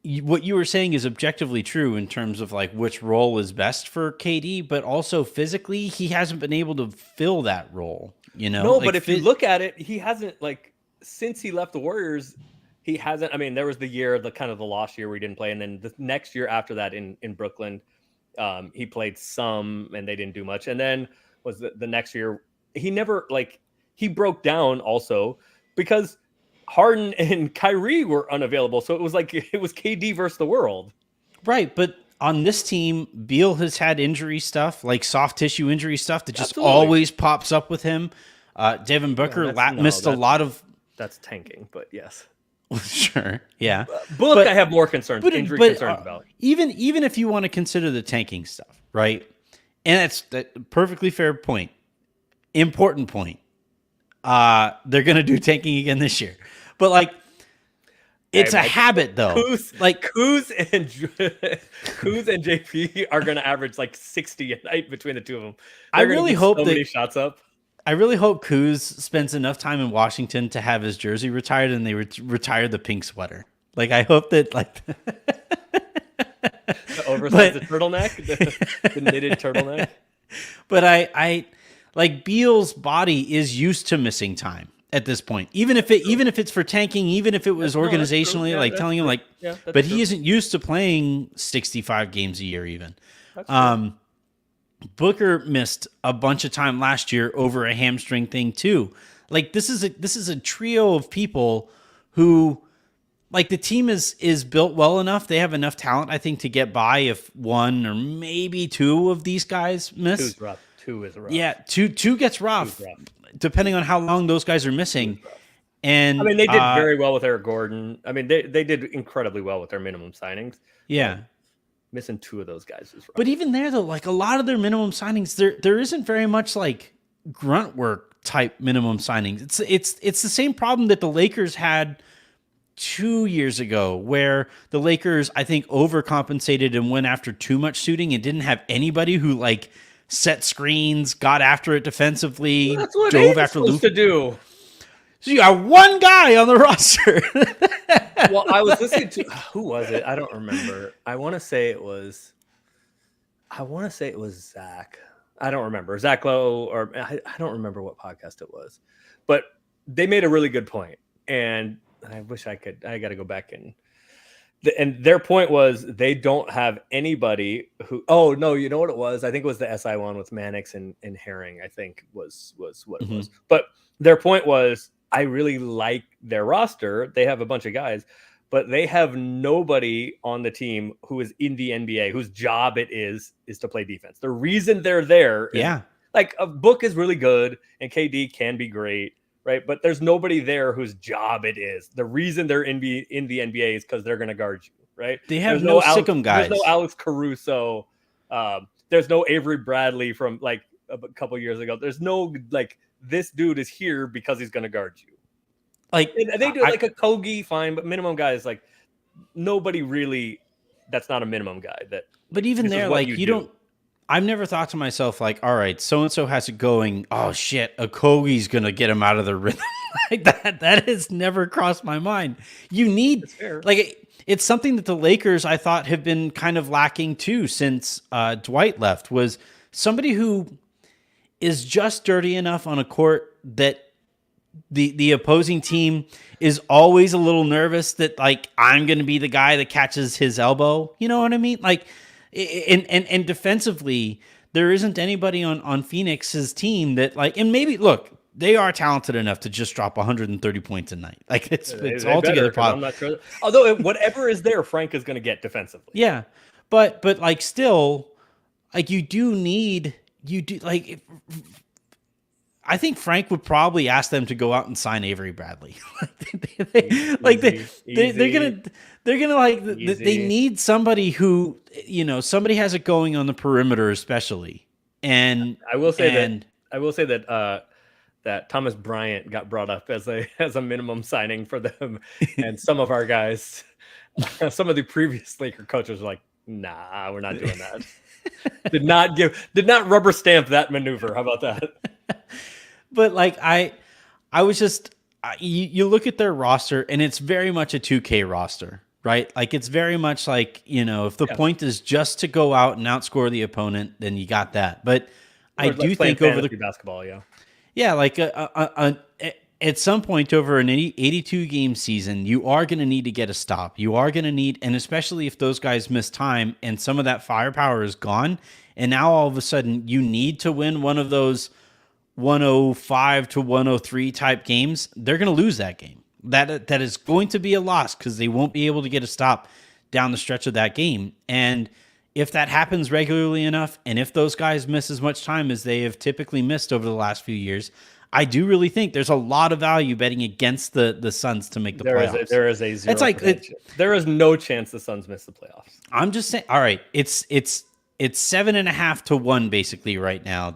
what you were saying is objectively true in terms of like which role is best for KD, but also physically he hasn't been able to fill that role. You know, no, but if you look at it, he hasn't like since he left the Warriors. He hasn't. I mean, there was the year, the kind of the lost year where he didn't play, and then the next year after that in Brooklyn. He played some and they didn't do much. And then was the next year, he never he broke down also because Harden and Kyrie were unavailable. So it was like, it was KD versus the world. Right. But on this team, Beal has had injury stuff, like soft tissue injury stuff that just always pops up with him. Devin Booker missed a lot of. That's tanking, but yes. Sure. Yeah. Book, I have more concerns, injury concerns about. Even if you want to consider the tanking stuff, right? And that's a perfectly fair point. Important point. They're going to do tanking again this year. But like, it's a habit though. Kuz and JP are going to average like 60 a night between the two of them. I really hope many shots up. I really hope Kuz spends enough time in Washington to have his jersey retired and they retire the pink sweater. Like, I hope that, like... the oversized turtleneck? The knitted turtleneck? But I like, Beal's body is used to missing time at this point. Even if it's for tanking, even if it was organizationally, telling him, but he isn't used to playing 65 games a year even. Booker missed a bunch of time last year over a hamstring thing too. Like this is a trio of people who, like, the team is built well enough. They have enough talent, I think, to get by if one or maybe two of these guys miss. Two's rough. Two is rough. Yeah, two gets rough, depending on how long those guys are missing. And I mean, they did very well with Eric Gordon. I mean, they did incredibly well with their minimum signings. Yeah. Missing two of those guys is rough. But even there, though, like a lot of their minimum signings, there isn't very much like grunt work type minimum signings. It's the same problem that the Lakers had 2 years ago, where the Lakers, I think, overcompensated and went after too much shooting and didn't have anybody who like set screens, got after it defensively, That's what dove Aiden's after supposed to do. So you got one guy on the roster. Well, I was listening to who was it? I don't remember. I want to say it was Zach. I don't remember Zach Lowe, or I don't remember what podcast it was, but they made a really good point, and I wish I could. I got to go back and their point was they don't have anybody who. Oh no, you know what it was? I think it was the SI one with Mannix and Herring. I think was what it was. But their point was, I really like their roster. They have a bunch of guys, but they have nobody on the team who is in the NBA whose job it is to play defense. The reason they're there is like a Book is really good and KD can be great, right? But there's nobody there whose job it is. The reason they're in the NBA is because they're going to guard you, right? They have no Sikkim guys. There's no Alex Caruso. There's no Avery Bradley from like a couple years ago. There's no like, this dude is here because he's going to guard you. Like, and they do like a Kogi, fine, but minimum guy is like nobody really. That's not a minimum guy. But even there, like you don't. I've never thought to myself like, all right, so and so has it going. Oh shit, a Kogi's gonna get him out of the rhythm like that. That has never crossed my mind. You need like it's something that the Lakers I thought have been kind of lacking too since Dwight left, was somebody who is just dirty enough on a court that the opposing team is always a little nervous that like I'm going to be the guy that catches his elbow. You know what I mean? Like, and defensively, there isn't anybody on Phoenix's team that like, and maybe look, they are talented enough to just drop 130 points a night. Like it's altogether possible. I'm not sure. Although whatever is there, Frank is going to get defensively. Yeah, but like still, like you do like. I think Frank would probably ask them to go out and sign Avery Bradley. They're gonna like they need somebody who, you know, somebody has it going on the perimeter especially. And I will say that Thomas Bryant got brought up as a minimum signing for them, and some of our guys, some of the previous Laker coaches were like, nah, we're not doing that. did not rubber stamp that maneuver. How about that? But like I was just you look at their roster and it's very much a 2K roster, right? Like it's very much like, you know, if the point is just to go out and outscore the opponent, then you got that. But I do think over the basketball, like at some point over an 82 game season, you are going to need to get a stop. You are going to need, and especially if those guys miss time and some of that firepower is gone, and now all of a sudden you need to win one of those 105 to 103 type games, they're going to lose that game. That is going to be a loss because they won't be able to get a stop down the stretch of that game. And if that happens regularly enough, and if those guys miss as much time as they have typically missed over the last few years, I do really think there's a lot of value betting against the Suns to make the playoffs. There is a zero. It's like there is no chance the Suns miss the playoffs. I'm just saying. All right, it's 7.5 to 1 basically right now.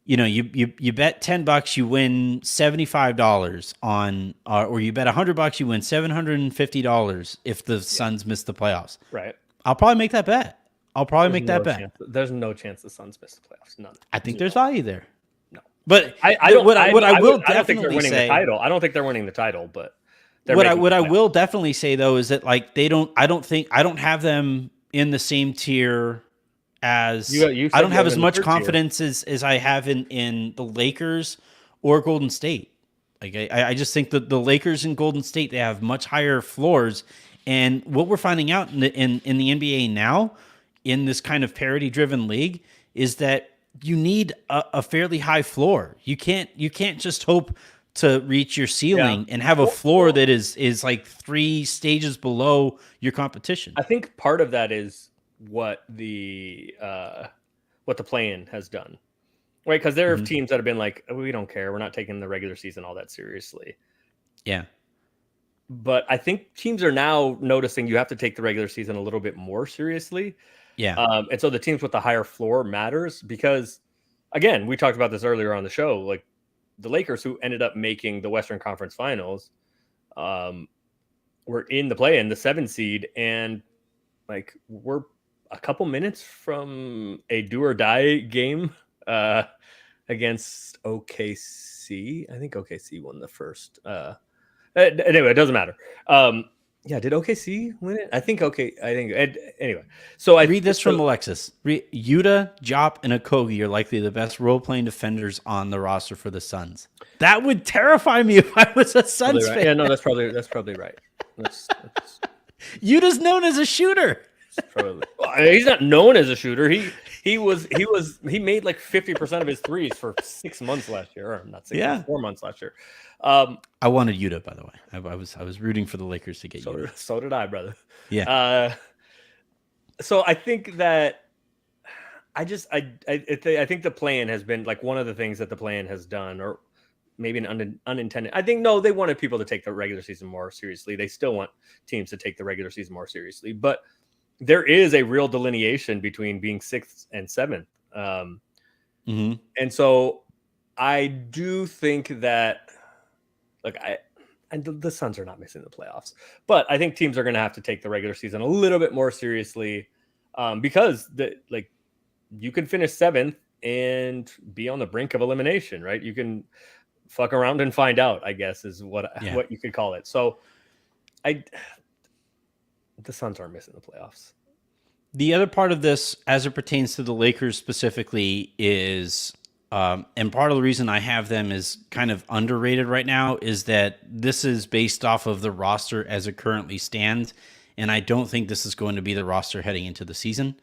You know, you bet $10, you win $75 on, or you bet $100, you win $750 if the Suns miss the playoffs. Right. I'll probably make that bet. There's no chance the Suns miss the playoffs. None. I think there's value there. No, but I don't. What I will I don't think they're winning the title. I don't think they're winning the title, but what I will definitely say though is that like I don't have them in the same tier as I don't have as much confidence as I have in the Lakers or Golden State. Like I just think that the Lakers and Golden State, they have much higher floors. And what we're finding out in the NBA now, in this kind of parity driven league, is that you need a fairly high floor. You can't just hope to reach your ceiling and have a floor that is like 3 stages below your competition. I think part of that is what the play-in has done, right? Because there are teams that have been like, oh, we don't care, we're not taking the regular season all that seriously. Yeah, but I think teams are now noticing you have to take the regular season a little bit more seriously. Yeah, and so the teams with the higher floor matters because again, we talked about this earlier on the show. Like the Lakers, who ended up making the Western Conference Finals, were in the play in the 7 seed, and like we're a couple minutes from a do or die game against OKC. I think OKC won the first. Anyway, it doesn't matter. Yeah, did OKC win it? I think anyway. So I read this from Alexis. Yuta, Jop, and Okogie are likely the best role-playing defenders on the roster for the Suns. That would terrify me if I was a Suns right. fan. Yeah, no, that's probably right. That's Yuta's known as a shooter. Probably. Well, he's not known as a shooter. He made like 50% of his threes for 6 months last year, or not 6 months, 4 months last year. I wanted Yuta, by the way. I was rooting for the Lakers to get Yuta. So did I, brother. Yeah. So I think that I think the plan has been like one of the things that the plan has done, or maybe an unintended. I think they wanted people to take the regular season more seriously. They still want teams to take the regular season more seriously, but there is a real delineation between being 6th and 7th. And so I do think that, look, the Suns are not missing the playoffs, but I think teams are going to have to take the regular season a little bit more seriously, because you can finish 7th and be on the brink of elimination, right? You can fuck around and find out, I guess, is what you could call it. So the Suns aren't missing the playoffs. The other part of this, as it pertains to the Lakers specifically, is, and part of the reason I have them is kind of underrated right now, is that this is based off of the roster as it currently stands, and I don't think this is going to be the roster heading into the season.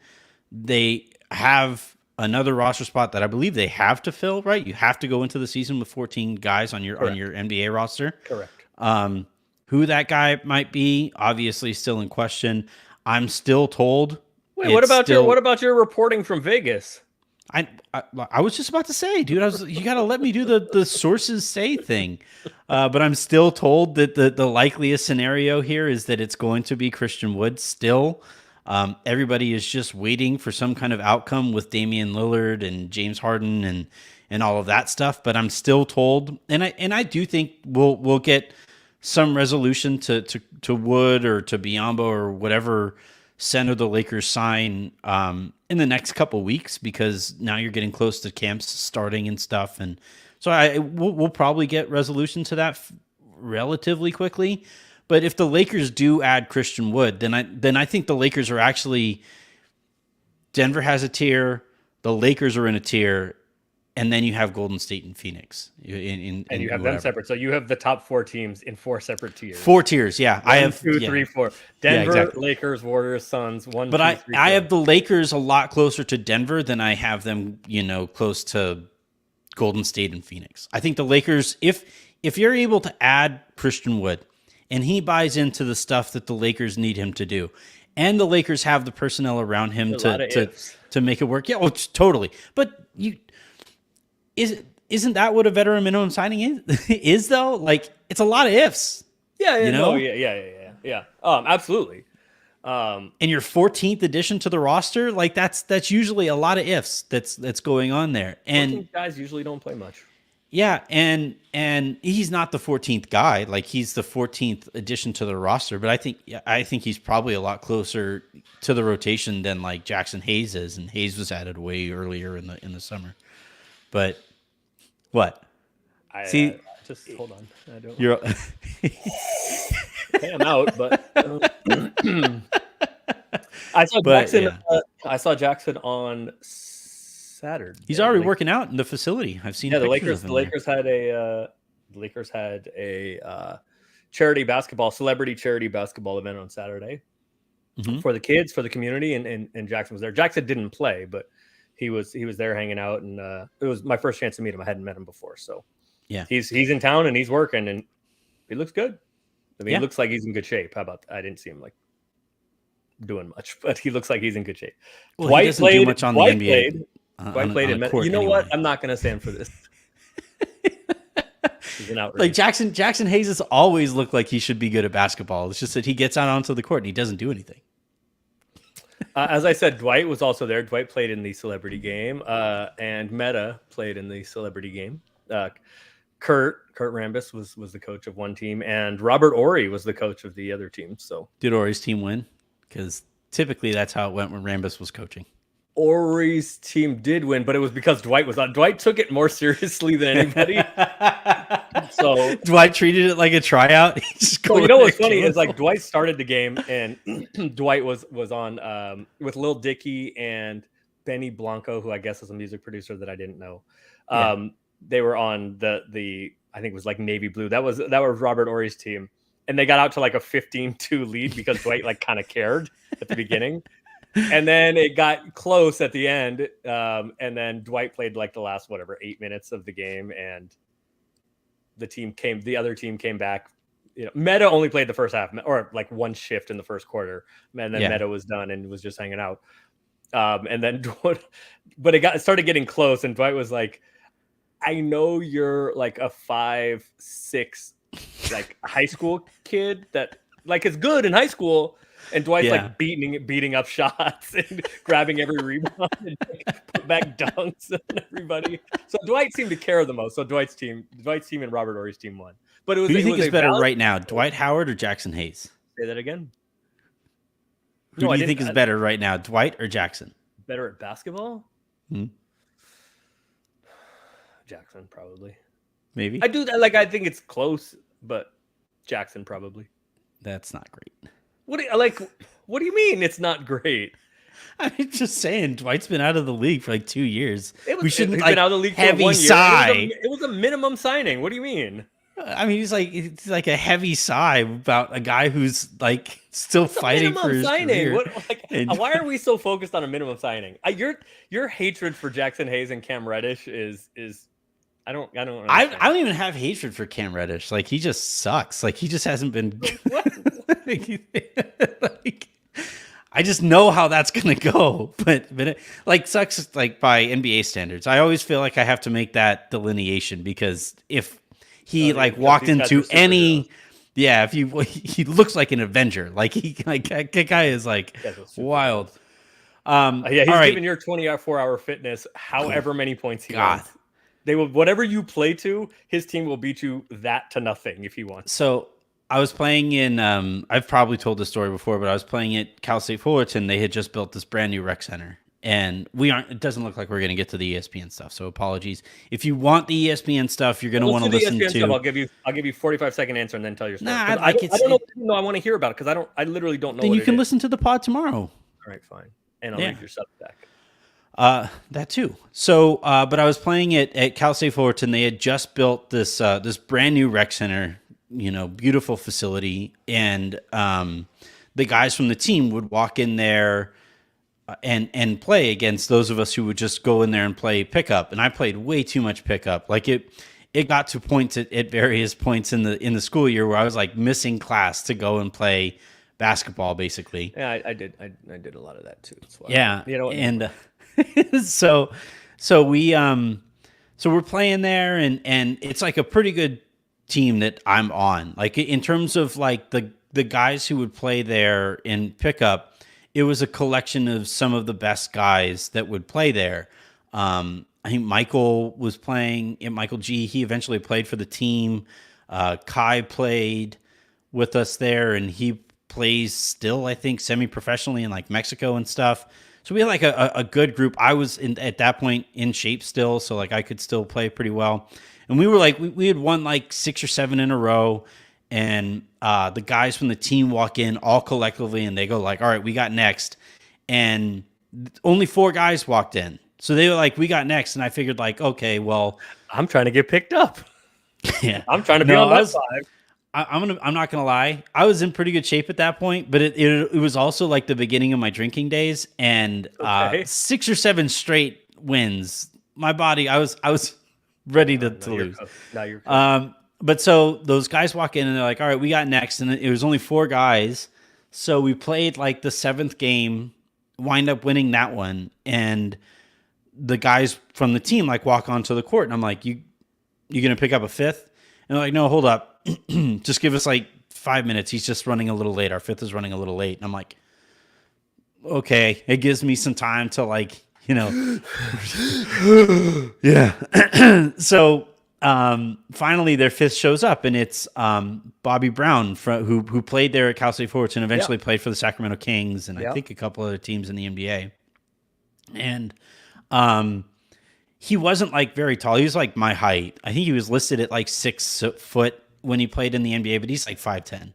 They have another roster spot that I believe they have to fill, right? You have to go into the season with 14 guys on your NBA roster. Correct. Who that guy might be, obviously still in question. I'm still told. Wait, what about your reporting from Vegas? I was just about to say, dude, you got to let me do the sources say thing. But I'm still told that the likeliest scenario here is that it's going to be Christian Wood still. Everybody is just waiting for some kind of outcome with Damian Lillard and James Harden and all of that stuff. But I'm still told, and I do think we'll get some resolution to Wood or to Biyombo or whatever center the Lakers sign in the next couple weeks, because now you're getting close to camps starting and stuff. And so we'll probably get resolution to that relatively quickly. But if the Lakers do add Christian Wood, then I think the Lakers are actually, Denver has a tier, the Lakers are in a tier, and then you have Golden State and Phoenix. And you have them separate. So you have the top 4 teams in 4 separate tiers. 4 tiers, yeah. 1, 2, 3, 4. Denver, Lakers, Warriors, Suns. 1, but 2, 3, 4. I have the Lakers a lot closer to Denver than I have them, close to Golden State and Phoenix. I think the Lakers, if you're able to add Christian Wood and he buys into the stuff that the Lakers need him to do, and the Lakers have the personnel around him to make it work. Yeah, well, totally. But isn't that what a veteran minimum signing is though? Like, it's a lot of ifs. Yeah. Absolutely. And your 14th addition to the roster, like that's usually a lot of ifs that's going on there. And guys usually don't play much. Yeah, and he's not the 14th guy. Like, he's the 14th addition to the roster, but I think he's probably a lot closer to the rotation than like Jackson Hayes is, and Hayes was added way earlier in the summer. But what? Just hold on. I don't. You're. Okay, I'm out, but I saw Jackson. Yeah. I saw Jackson on Saturday. He's already working out in the facility. I've seen. Yeah, the Lakers had a celebrity charity basketball event on Saturday for the kids, for the community, and Jackson was there. Jackson didn't play, but he was there hanging out, and it was my first chance to meet him. I hadn't met him before, so yeah, he's in town and he's working, and he looks good. I mean, He looks like he's in good shape. How about that? I didn't see him like doing much, but he looks like he's in good shape. Well, Dwight doesn't do much on the NBA. Dwight played in you know what? I'm not going to stand for this. He's an outrage. Like Jackson Hayes has always looked like he should be good at basketball. It's just that he gets out onto the court and he doesn't do anything. As I said, Dwight was also there. Dwight played in the celebrity game, and Meta played in the celebrity game. Kurt Rambis was the coach of one team, and Robert Ory was the coach of the other team. So Did Ori's team win? Because typically that's how it went when Rambus was coaching. Ory's team did win, but it was because Dwight was on. Dwight took it more seriously than anybody. So Dwight treated it like a tryout. So you know what's funny is like Dwight started the game, and Dwight was on with Lil Dicky and Benny Blanco, who I guess is a music producer that I didn't know. They were on the I think it was like navy blue. That was Robert Ory's team, and they got out to like a 15-2 lead because Dwight like kind of cared at the beginning. And then it got close at the end, and then Dwight played like the last 8 minutes of the game, and the other team came back. You know, Meta only played the first half, or like one shift in the first quarter, and then Meta was done and was just hanging out. And then, but it started getting close, and Dwight was like, "I know you're like a 5'6" like high school kid that like is good in high school." And Dwight's like beating up shots and grabbing every rebound and like, put back dunks on everybody. So Dwight seemed to care the most. So Dwight's team and Robert Ory's team won. But it was. Who do you think is better right now, Dwight Howard or Jackson Hayes? Say that again. Who do you think is better right now, Dwight or Jackson? Better at basketball? Jackson probably. Maybe. I do like. I think it's close, but Jackson probably. That's not great. What do you mean it's not great? I'm just saying, Dwight's been out of the league for like 2 years. We shouldn't he's been out of the league for 1 year. Sigh. It was a minimum signing. What do you mean? I mean, it's like a heavy sigh about a guy who's like still fighting for his career. Why are we so focused on a minimum signing? Your hatred for Jackson Hayes and Cam Reddish is I don't even have hatred for Cam Reddish. Like he just sucks. Like he just hasn't been. Like, I just know how that's gonna go, but it like sucks like by NBA standards. I always feel like I have to make that delineation because if he walked into any, if he looks like an Avenger. Like that guy is like wild. He's giving your 24-hour fitness however many points he wants. They will, whatever you play to, his team will beat you that to nothing if he wants. So I was playing in, I've probably told this story before, but I was playing at Cal State Fullerton. They had just built this brand new rec center, and it doesn't look like we're going to get to the ESPN stuff. So apologies. If you want the ESPN stuff, you're going to want to listen to. Stuff, I'll give you 45-second answer and then tell your story. Nah, I don't know. I want to hear about it because I literally don't know. Then you can listen to the pod tomorrow. All right, fine. And I'll read your stuff back. That too. So, but I was playing it at Cal State Fullerton. They had just built this brand new rec center, beautiful facility. And the guys from the team would walk in there and play against those of us who would just go in there and play pickup. And I played way too much pickup. Like it got to points at various points in the school year where I was like missing class to go and play basketball, basically. Yeah, I did a lot of that too. Yeah, and. So we're playing there and it's like a pretty good team that I'm on. Like in terms of like the guys who would play there in pickup, it was a collection of some of the best guys that would play there. I think Michael was playing, Michael G, he eventually played for the team. Kai played with us there and he plays still, I think, semi-professionally in like Mexico and stuff. So we had like a good group. I was at that point in shape still, so like I could still play pretty well. And we were like we had won like 6 or 7 in a row, and the guys from the team walk in all collectively, and they go like, "All right, we got next," and only 4 guys walked in. So they were like, "We got next," and I figured like, okay, well, I'm trying to get picked up. Yeah, I'm trying to be on that side. I'm not gonna lie. I was in pretty good shape at that point, but it was also like the beginning of my drinking days, and 6 or 7 straight wins. My body, I was ready to lose. Now you're but so those guys walk in and they're like, "All right, we got next," and it was only 4 guys, so we played like the 7th game, wind up winning that one, and the guys from the team like walk onto the court, and I'm like, "You gonna pick up a 5th?" And they're like, "No, hold up. Just give us like 5 minutes. He's just running a little late. Our 5th is running a little late." And I'm like, okay, it gives me some time to like, yeah. So finally their fifth shows up, and it's Bobby Brown who played there at Cal State Fullerton, Yeah. eventually played for the Sacramento Kings and I Yeah. think a couple other teams in the NBA. And um, he wasn't like very tall. He was like my height. I think he was listed at like 6 foot when he played in the NBA, but he's like 5'10".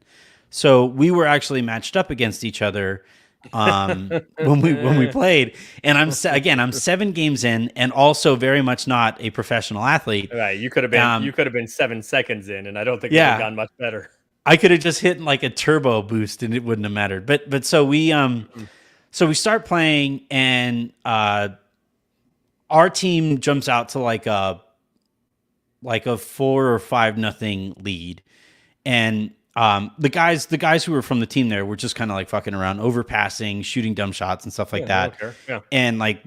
So we were actually matched up against each other when we played. And I'm 7 games in, and also very much not a professional athlete. Right. You could have been 7 seconds in, and I don't think it would have gone much better. I could have just hit like a turbo boost, and it wouldn't have mattered. But so we start playing, and our team jumps out to like a 4 or 5-0 lead, and the guys who were from the team there were just kind of like fucking around, overpassing, shooting dumb shots and stuff like that. Yeah. And like,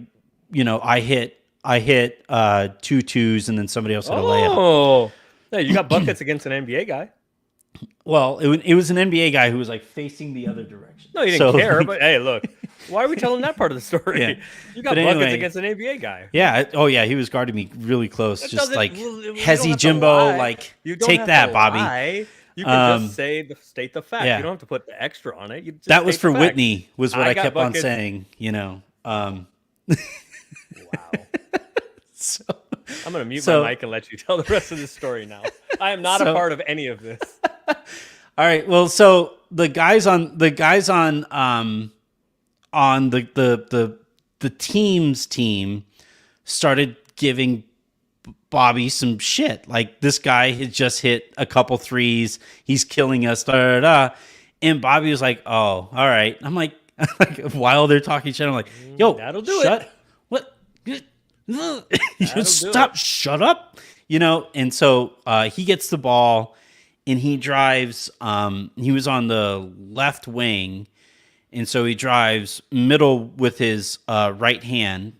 I hit 2 twos, and then somebody else hit a layup. Oh, yeah, you got buckets against an NBA guy. Well, it was an NBA guy who was like facing the other direction. No, you didn't care. But hey, look, why are we telling that part of the story? Yeah. You got buckets against an NBA guy. Yeah. Oh yeah, he was guarding me really close, just like Hezzy Jimbo. Like, take that, Bobby. Lie. You can just state the fact. Yeah. You don't have to put the extra on it. You just that was for fact. Whitney, was what I kept buckets. on saying. Wow. So I'm going to mute my mic and let you tell the rest of the story now. I am not a part of any of this. All right. Well, so the guys on the team's team started giving Bobby some shit. Like, this guy had just hit a couple threes. He's killing us. Da, da, da. And Bobby was like, "Oh, all right." I'm like, while they're talking shit, I'm like, "Yo, that'll do shut it. What? Just stop. Shut up." And so he gets the ball, and he drives. He was on the left wing, and so he drives middle with his right hand,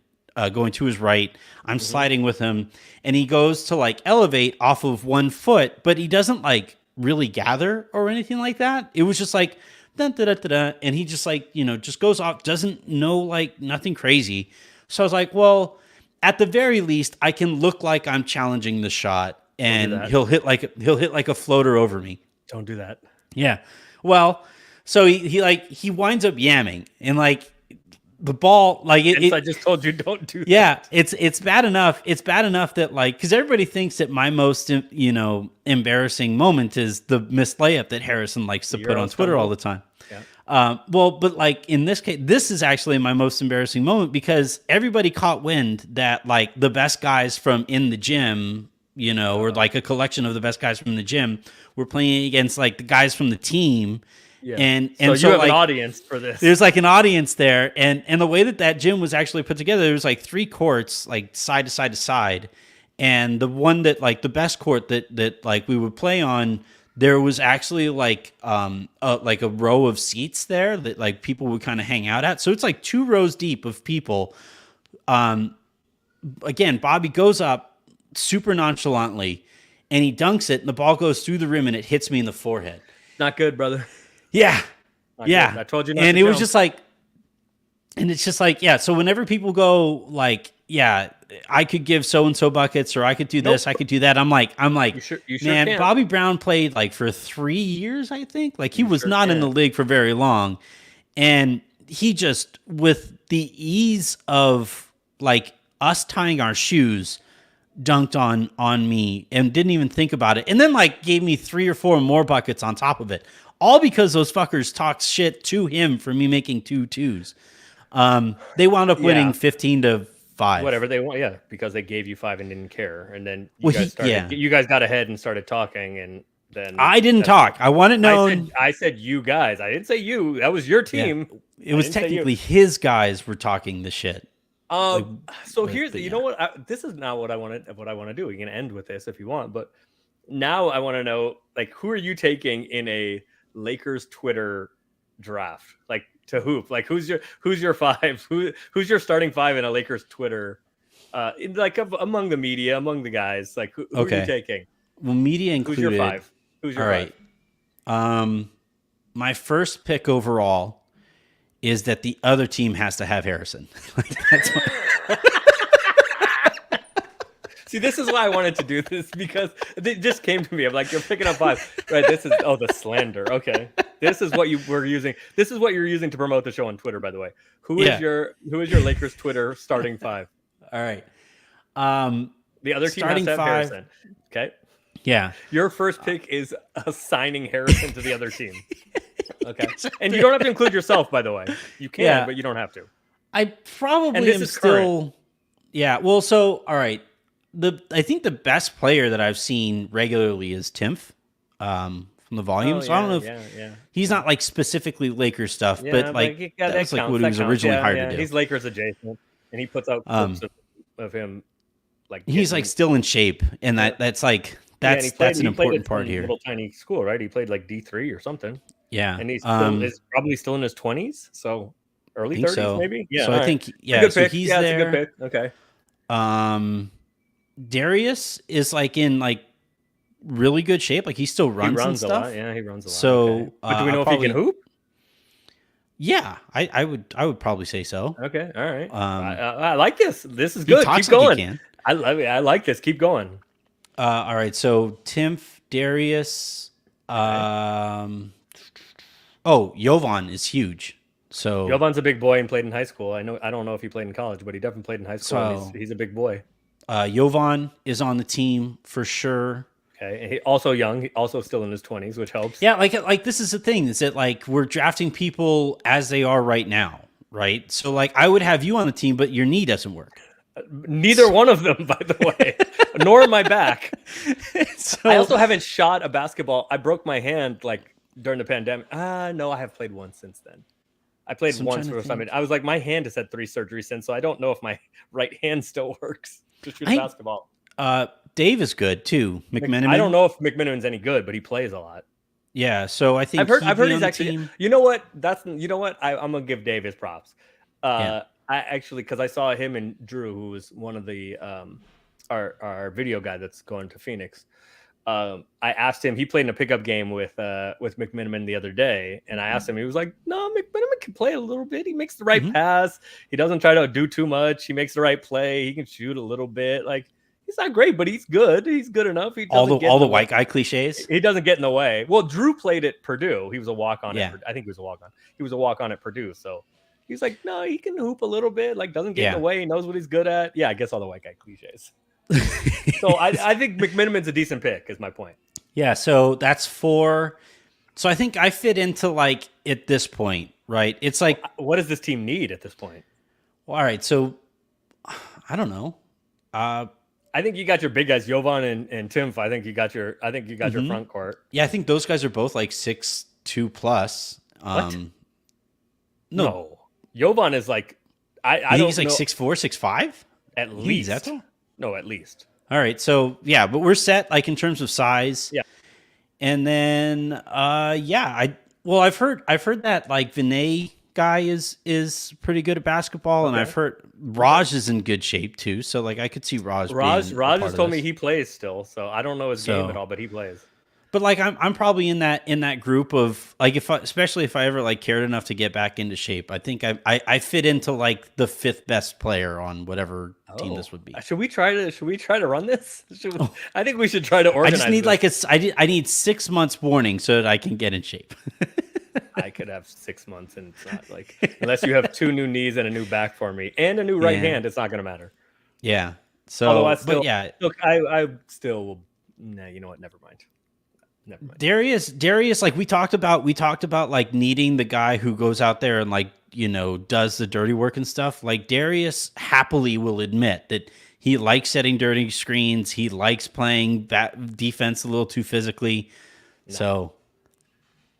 going to his right. I'm sliding with him, and he goes to like elevate off of 1 foot, but he doesn't like really gather or anything like that. It was just like, da, da, da, da, da, and he just like, just goes off, doesn't know, like, nothing crazy. So I was like, well, at the very least, I can look like I'm challenging the shot, and he'll hit like a floater over me. Don't do that. Yeah. Well, so he winds up yamming, and like the ball, like I just told you don't do that. Yeah, it's bad enough. It's bad enough that, like, because everybody thinks that my most embarrassing moment is the missed layup that Harrison likes to put on Twitter all the time. Yeah. Well, but like in this case, this is actually my most embarrassing moment, because everybody caught wind that like the best guys from in the gym, or like a collection of the best guys from the gym, were playing against like the guys from the team. Yeah. And so so you have like, an audience for this. There's like an audience there, and the way that gym was actually put together, there was like 3 courts, like side to side to side, and the one that like the best court that like we would play on, there was actually like a row of seats there that like people would kind of hang out at. So it's like 2 rows deep of people. Again, Bobby goes up super nonchalantly, and he dunks it, and the ball goes through the rim, and it hits me in the forehead. Not good, brother. Yeah. Yeah. I told you not and to it was jump. just like, and it's just like, yeah. So whenever people go like, yeah, I could give so-and-so buckets, or I could do this, I could do that. I'm like, you sure man, can. Bobby Brown played like for 3 years, I think. Like, he was not in the league for very long. And he just, with the ease of like us tying our shoes, dunked on me and didn't even think about it. And then like gave me 3 or 4 more buckets on top of it. All because those fuckers talked shit to him for me making 2 twos. They wound up winning 15-5. Whatever they want, yeah, because they gave you 5 and didn't care. And then you guys got ahead and started talking, and then I didn't talk. I want it known. I said you guys. I didn't say you. That was your team. Yeah. It was technically his guys were talking the shit. So here's the, what? This is not what I want to do. We can end with this if you want, but now I want to know, like, who are you taking in a Lakers Twitter draft? Like, to hoop? Like, who's your 5? Who's your starting 5 in a Lakers Twitter? Among the media, among the guys, like who are you taking? Well, media included. Who's your 5? Who's your 5? All right. My first pick overall is that the other team has to have Harrison. Like, that's See, this is why I wanted to do this, because it just came to me. I'm like, you're picking up 5, right? This is the slander. Okay, this is what you were using. This is what you're using to promote the show on Twitter, by the way. Who is your Lakers Twitter starting 5? All right. The other team has to have Harrison. Okay. Yeah. Your first pick is assigning Harrison to the other team. Okay. And you don't have to include yourself, by the way. You can, but you don't have to. I probably am still. Current. Yeah. Well, so all right. I think the best player that I've seen regularly is Timph, from the volume. Oh, so I don't know if he's not like specifically Lakers stuff, but like that's like what he was originally hired to do. He's Lakers adjacent, and he puts out clips of him. Like he's like still in shape, and that's like that's an important part here. Little tiny school, right? He played like D3 or something. Yeah, and he's probably still in his 20s, so early 30s maybe. Yeah, so I think so he's there. It's a good pick. Okay. Darius is like in like really good shape. Like he still runs and stuff. A lot. Yeah, he runs a lot. So, okay. But do we know if he can hoop? Yeah, I would probably say so. Okay, all right. I like this. This is good. Keep going. I love it. I like this. Keep going. All right. So Timph, Darius. Jovan is huge. So Jovan's a big boy and played in high school. I don't know if he played in college, but he definitely played in high school. So, he's a big boy. Jovan is on the team for sure. Okay, and he also young, also still in his 20s, which helps. Yeah, like this is the thing, is that like we're drafting people as they are right now, right? So like I would have you on the team, but your knee doesn't work. Neither one of them, by the way, nor my back. I also haven't shot a basketball. I broke my hand like during the pandemic. No, I have played once since then. I played once for something. I was like, my hand has had 3 surgeries since, so I don't know if my right hand still works to shoot basketball. Dave is good too. McMenamin. I don't know if McMenamin's any good, but he plays a lot. Yeah, so I think I've heard he's actually. Team. You know what? I'm gonna give Dave his props. I actually, because I saw him and Drew, who was one of the our video guy that's going to Phoenix. I asked him. He played in a pickup game with McMenamin the other day, and I asked him. He was like, "No, McMenamin can play a little bit. He makes the right pass. He doesn't try to do too much. He makes the right play. He can shoot a little bit. Like he's not great, but he's good. He's good enough. He all the white guy cliches. He doesn't get in the way. Well, Drew played at Purdue. He was a walk on. Yeah. I think he was a walk on. He was a walk on at Purdue. So he's like, no, he can hoop a little bit. Like doesn't get in the way. He knows what he's good at. Yeah, I guess all the white guy cliches. So I think McMenamin's a decent pick, is my point. Yeah, so that's 4. So I think I fit into like at this point, right? It's like, what does this team need at this point? Well, all right, so I don't know. I think you got your big guys, Jovan and Timph. I think you got your front court. Yeah, I think those guys are both like 6'2" plus. What? No. Jovan is like I think he's like 6'4", 6'5"? At least. That's all? No, at least. All right, so yeah, but we're set like in terms of size. Yeah. And then I've heard that like Vinay guy is pretty good at basketball, and I've heard Raj is in good shape too. So like I could see Raj has told me he plays still, so I don't know his game at all, but he plays. But like I'm probably in that group of like especially if I ever like cared enough to get back into shape, I think I fit into like the 5th best player on whatever team this would be. Should we try to run this? I think we should try to organize. I just need I need 6 months warning so that I can get in shape. I could have 6 months, and it's not like unless you have 2 new knees and a new back for me and a new right hand, it's not going to matter. Yeah. So, I still will. Nah, you know what? Never mind. Darius, like we talked about like needing the guy who goes out there and like, does the dirty work and stuff. Like Darius happily will admit that he likes setting dirty screens. He likes playing that defense a little too physically. No.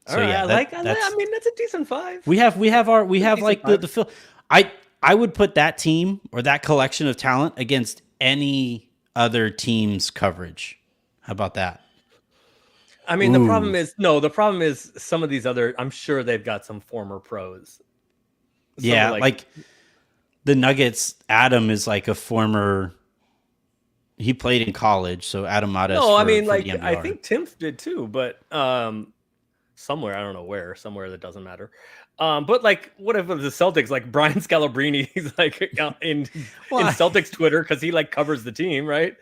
So yeah, I mean, that's a decent 5. We have like the I would put that team or that collection of talent against any other team's coverage. How about that? I mean, the problem is some of these other, I'm sure they've got some former pros. Yeah, like the Nuggets, Adam is like a former, he played in college, so Adam Madas. No, I mean, like, I think Timph did too, but somewhere, I don't know where, somewhere that doesn't matter. But like, what if it was the Celtics? Like Brian Scalabrine, he's like in Celtics Twitter because he like covers the team, right?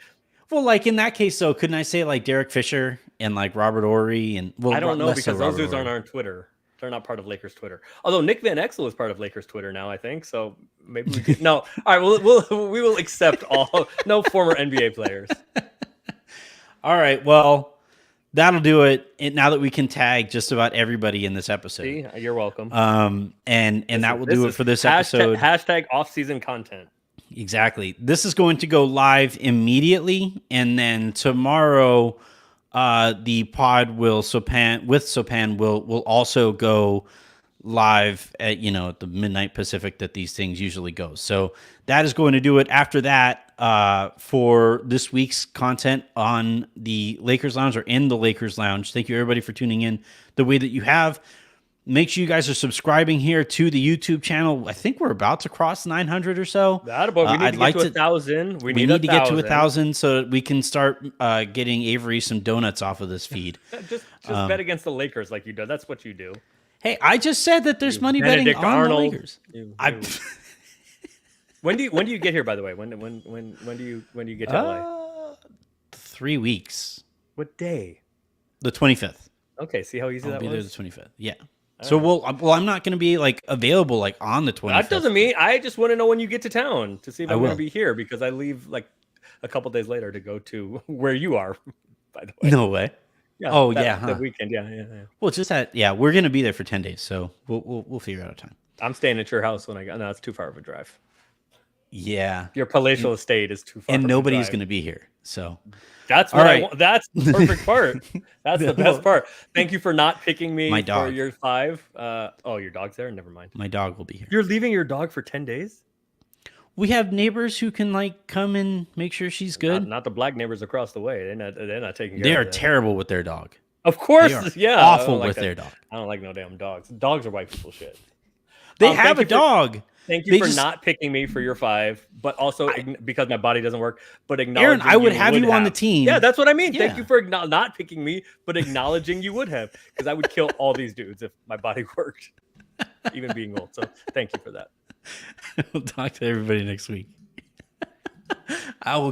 Well, like in that case, though, couldn't I say like Derek Fisher and like Robert Horry and I don't know because those dudes aren't on Twitter. They're not part of Lakers Twitter. Although Nick Van Exel is part of Lakers Twitter now, I think. So maybe we can, no. All right, we will accept all no former NBA players. All right, well, that'll do it. Now that we can tag just about everybody in this episode. See, you're welcome. And that will do it for this episode. Hashtag off-season content. Exactly. This is going to go live immediately, and then tomorrow, the pod will Sopan will also go live at at the midnight Pacific that these things usually go. So that is going to do it. After that, for this week's content on the Lakers Lounge or in the Lakers Lounge. Thank you everybody for tuning in the way that you have. Make sure you guys are subscribing here to the YouTube channel. I think we're about to cross 900 or so. We need to get to 1,000. We need to get to 1,000 so that we can start getting Avery some donuts off of this feed. just bet against the Lakers like you do. That's what you do. Hey, I just said that there's money betting on the Lakers. When do you get here? By the way, when do you get to LA? 3 weeks. What day? The 25th. Okay, see how easy that was. I'll be there the 25th. Yeah. So I'm not going to be like available like on the 25th. That doesn't mean I just want to know when you get to town to see if I'm going to be here because I leave like a couple days later to go to where you are. By the way, no way. Yeah, the weekend. Yeah. Well, just that. Yeah, we're going to be there for 10 days, so we'll figure out a time. I'm staying at your house when I go. No, it's too far of a drive. Yeah, your palatial estate is too far, and nobody's going to be here. So that's what I want. That's the perfect part. That's the best part. Thank you for not picking me for your 5. Your dog's there. Never mind. My dog will be here. You're leaving your dog for 10 days? We have neighbors who can like come and make sure she's good. Not the black neighbors across the way. They're not taking care They of are terrible with their dog. Of course, yeah. Awful with their dog. I don't like no damn dogs. Dogs are white people shit. They have a dog. Thank you for not picking me for your 5, but also because my body doesn't work. But acknowledging, Aaron, I would have you on the team. Yeah, that's what I mean. Yeah. Thank you for not picking me, but acknowledging you would have, because I would kill all these dudes if my body worked, even being old. So thank you for that. We'll talk to everybody next week. I will.